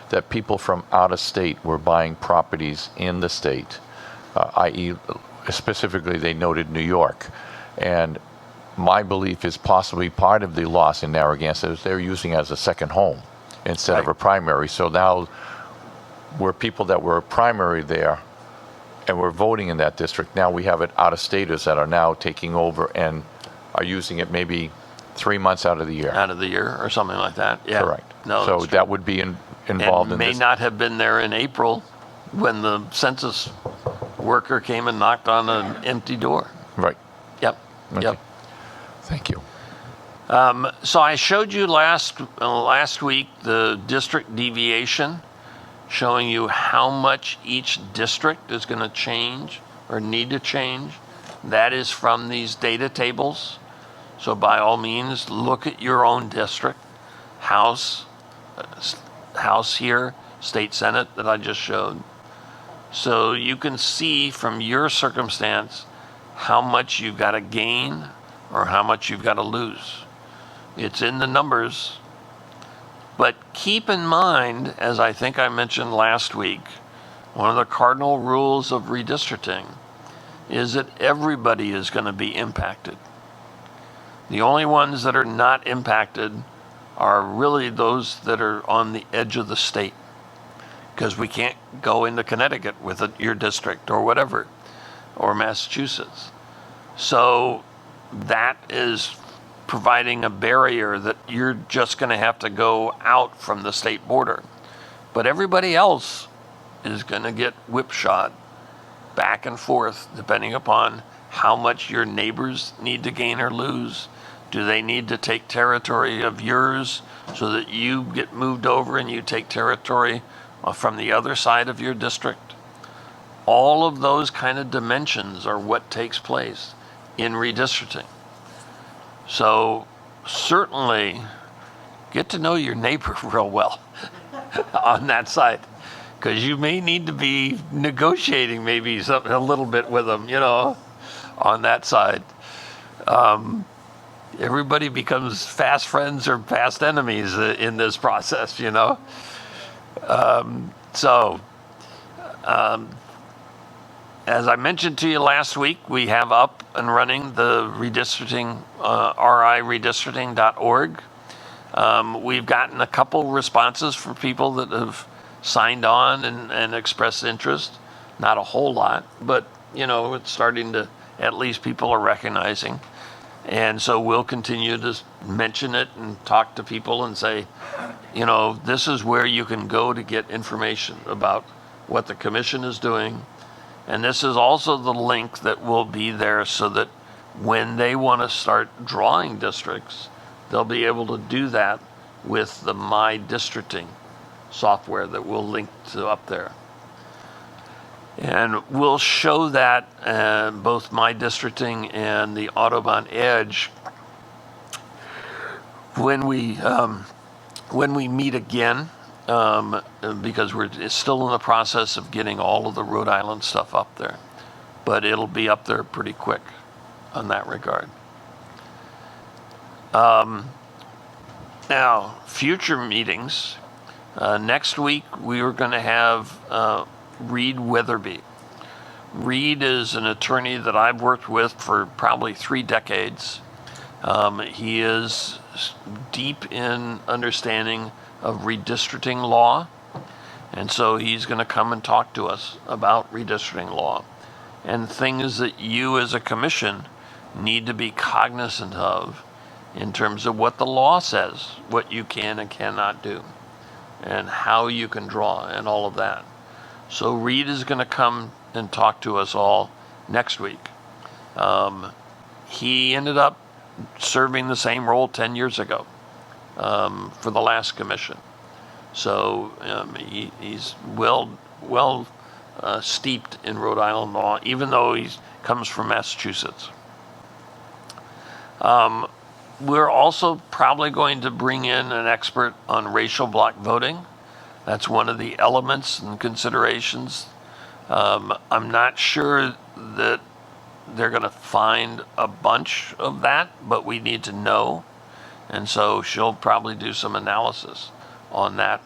that people from out of state were buying properties in the state, i.e. specifically they noted New York. And my belief is possibly part of the loss in Narragansett is they're using it as a second home instead of a primary. So now we're people that were primary there and we're voting in that district. Now we have it out-of-staters that are now taking over and are using it maybe 3 months out of the year. Out of the year or something like that. Yeah. Correct. No, so that's true. that would be involved And in may this. not have been there in April when the census worker came and knocked on an empty door. Right. Yep. Okay. Yep. Thank you. So I showed you last week the district deviation, showing you how much each district is going to change or need to change. That is from these data tables. So by all means, look at your own district, House here, State Senate that I just showed. So you can see from your circumstance how much you've got to gain or how much you've got to lose. It's in the numbers. But keep in mind, as I think I mentioned last week, one of the cardinal rules of redistricting is that everybody is going to be impacted. The only ones that are not impacted are really those that are on the edge of the state, because we can't go into Connecticut with your district or whatever, or Massachusetts. So that is providing a barrier that you're just going to have to go out from the state border. But everybody else is going to get whipshot back and forth depending upon how much your neighbors need to gain or lose Do they need to take territory of yours so that you get moved over and you take territory from the other side of your district? All of those kind of dimensions are what takes place in redistricting. So certainly get to know your neighbor real well on that side, because you may need to be negotiating maybe something a little bit with them, you know, on that side. Everybody becomes fast friends or fast enemies in this process, you know. As I mentioned to you last week, we have up and running the redistricting, redistricting.org. We've gotten a couple responses from people that have signed on and expressed interest. Not a whole lot, but you know, it's starting to, at least people are recognizing. And so we'll continue to mention it and talk to people and say, you know, this is where you can go to get information about what the commission is doing. And this is also the link that will be there so that when they want to start drawing districts, they'll be able to do that with the My Districting software that we'll link to up there. And we'll show that both My Districting and the Audubon Edge when we meet again, because we're still in the process of getting all of the Rhode Island stuff up there. But it'll be up there pretty quick on that regard. Now, future meetings. Next week, we are going to have Reed Weatherby. Reed is an attorney that I've worked with for probably 3 decades. He is deep in understanding of redistricting law, and so he's going to come and talk to us about redistricting law and things that you as a commission need to be cognizant of in terms of what the law says, what you can and cannot do, and how you can draw and all of that. So Reed is going to come and talk to us all next week. He ended up serving the same role 10 years ago for the last commission. So he's well steeped in Rhode Island law, even though he comes from Massachusetts. We're also probably going to bring in an expert on racial block voting. That's one of the elements and considerations. I'm not sure that they're going to find a bunch of that, but we need to know. And so she'll probably do some analysis on that.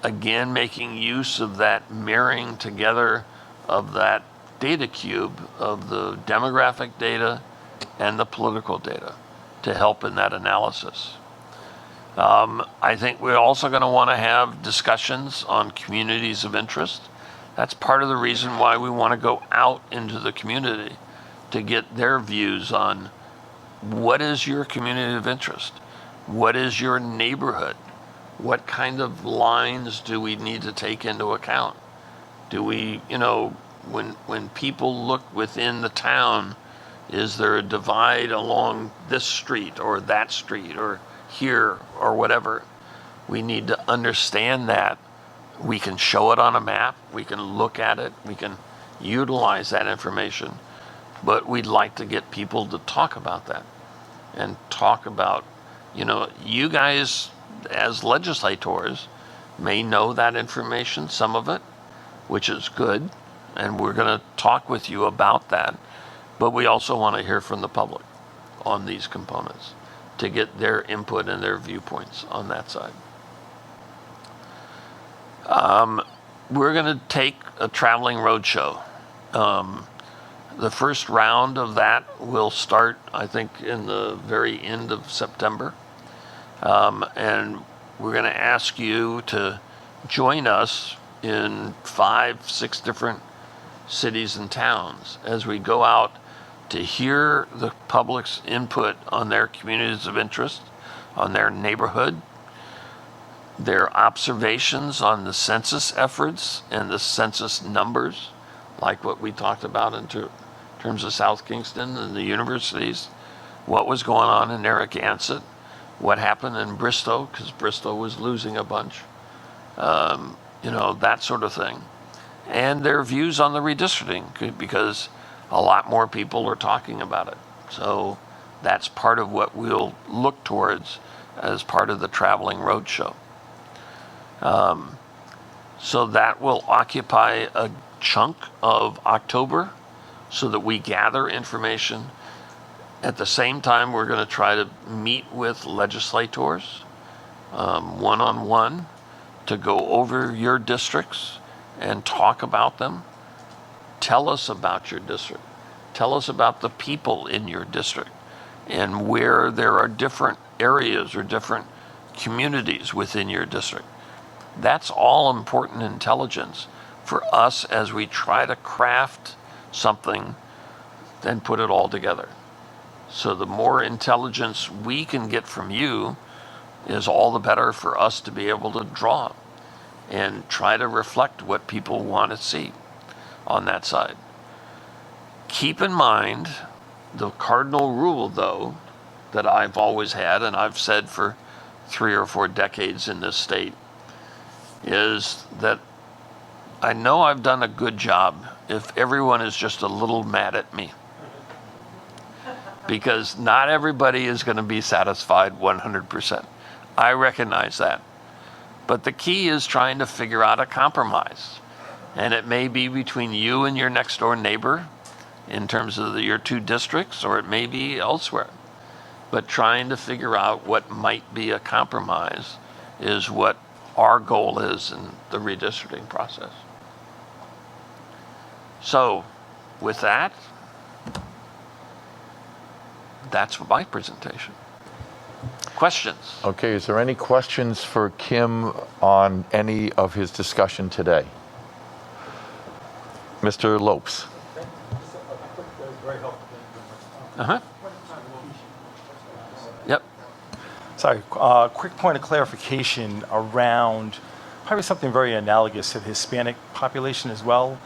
Again, making use of that marrying together of that data cube of the demographic data and the political data to help in that analysis. I think we're also going to want to have discussions on communities of interest. That's part of the reason why we want to go out into the community to get their views on what is your community of interest? What is your neighborhood? What kind of lines do we need to take into account? Do we, you know, when people look within the town, is there a divide along this street or that street or here or whatever? We need to understand that. We can show it on a map, we can look at it, we can utilize that information, but we'd like to get people to talk about that and talk about, you know, you guys as legislators may know that information, some of it, which is good, and we're going to talk with you about that, but we also want to hear from the public on these components to get their input and their viewpoints on that side. We're going to take a traveling roadshow. The first round of that will start, I think, in the very end of September. And we're going to ask you to join us in 5, 6 different cities and towns as we go out to hear the public's input on their communities of interest, on their neighborhood, their observations on the census efforts and the census numbers, like what we talked about in terms of South Kingston and the universities. what was going on in Narragansett, what happened in Bristow, because Bristow was losing a bunch, that sort of thing. And their views on the redistricting, because a lot more people are talking about it. So that's part of what we'll look towards as part of the traveling roadshow. So that will occupy a chunk of October so that we gather information. At the same time, we're going to try to meet with legislators one-on-one to go over your districts and talk about them. Tell us about your district. Tell us about the people in your district and where there are different areas or different communities within your district. That's all important intelligence for us as we try to craft something and put it all together. So the more intelligence we can get from you is all the better for us to be able to draw and try to reflect what people want to see on that side. Keep in mind the cardinal rule, though, that I've always had and I've said for 3 or 4 decades in this state, is that I know I've done a good job if everyone is just a little mad at me. Because not everybody is going to be satisfied 100%. I recognize that. But the key is trying to figure out a compromise. And it may be between you and your next door neighbor in terms of your 2 districts, or it may be elsewhere. But trying to figure out what might be a compromise is what our goal is in the redistricting process. So with that, that's my presentation. Questions? Okay, is there any questions for Kim on any of his discussion today? Mr. Lopes. Uh-huh. Yep. Sorry, quick point of clarification around probably something very analogous to the Hispanic population as well,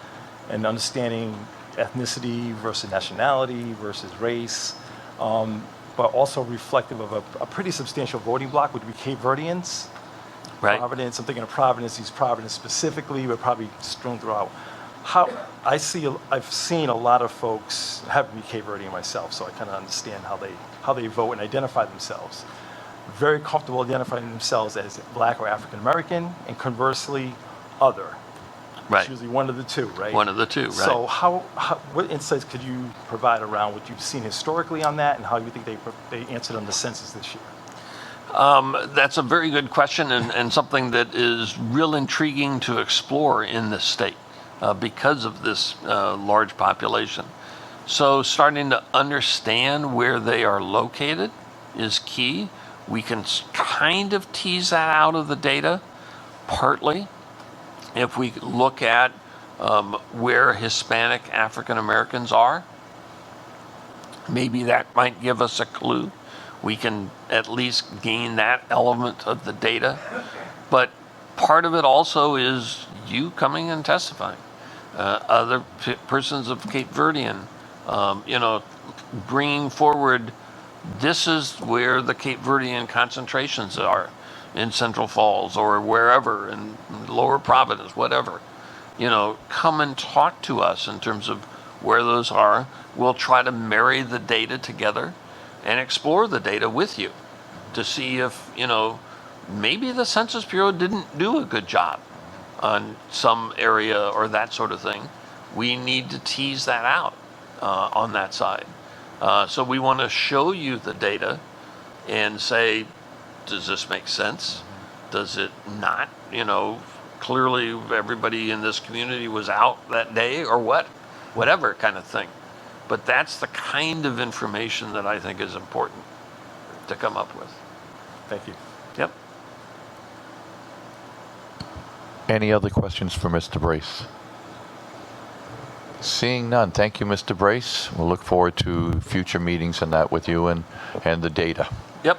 and understanding ethnicity versus nationality versus race, but also reflective of a pretty substantial voting bloc would be Cape Verdeans. Right. Providence, I'm thinking of Providence, East Providence specifically, but probably strewn throughout. I've seen a lot of folks, having been Cape Verdean myself, so I kind of understand how they vote and identify themselves. Very comfortable identifying themselves as Black or African American, and conversely, other. Right. It's usually one of the two, right? One of the two, right. So what insights could you provide around what you've seen historically on that, and how you think they answered on the census this year? That's a very good question, and something that is real intriguing to explore in this state because of this large population. So starting to understand where they are located is key. We can kind of tease that out of the data, partly. If we look at where Hispanic African Americans are, maybe that might give us a clue. We can at least gain that element of the data. But part of it also is you coming and testifying. Other persons of Cape Verdean, bringing forward, this is where the Cape Verdean concentrations are in Central Falls or wherever, in Lower Providence, whatever. Come and talk to us in terms of where those are. We'll try to marry the data together and explore the data with you to see if, maybe the Census Bureau didn't do a good job on some area or that sort of thing. We need to tease that out on that side. So we want to show you the data and say, does this make sense? Does it not? Clearly everybody in this community was out that day or whatever kind of thing. But that's the kind of information that I think is important to come up with. Thank you. Yep. Any other questions for Mr. Brace? Seeing none, thank you, Mr. Brace. We'll look forward to future meetings and that with you and the data. Yep.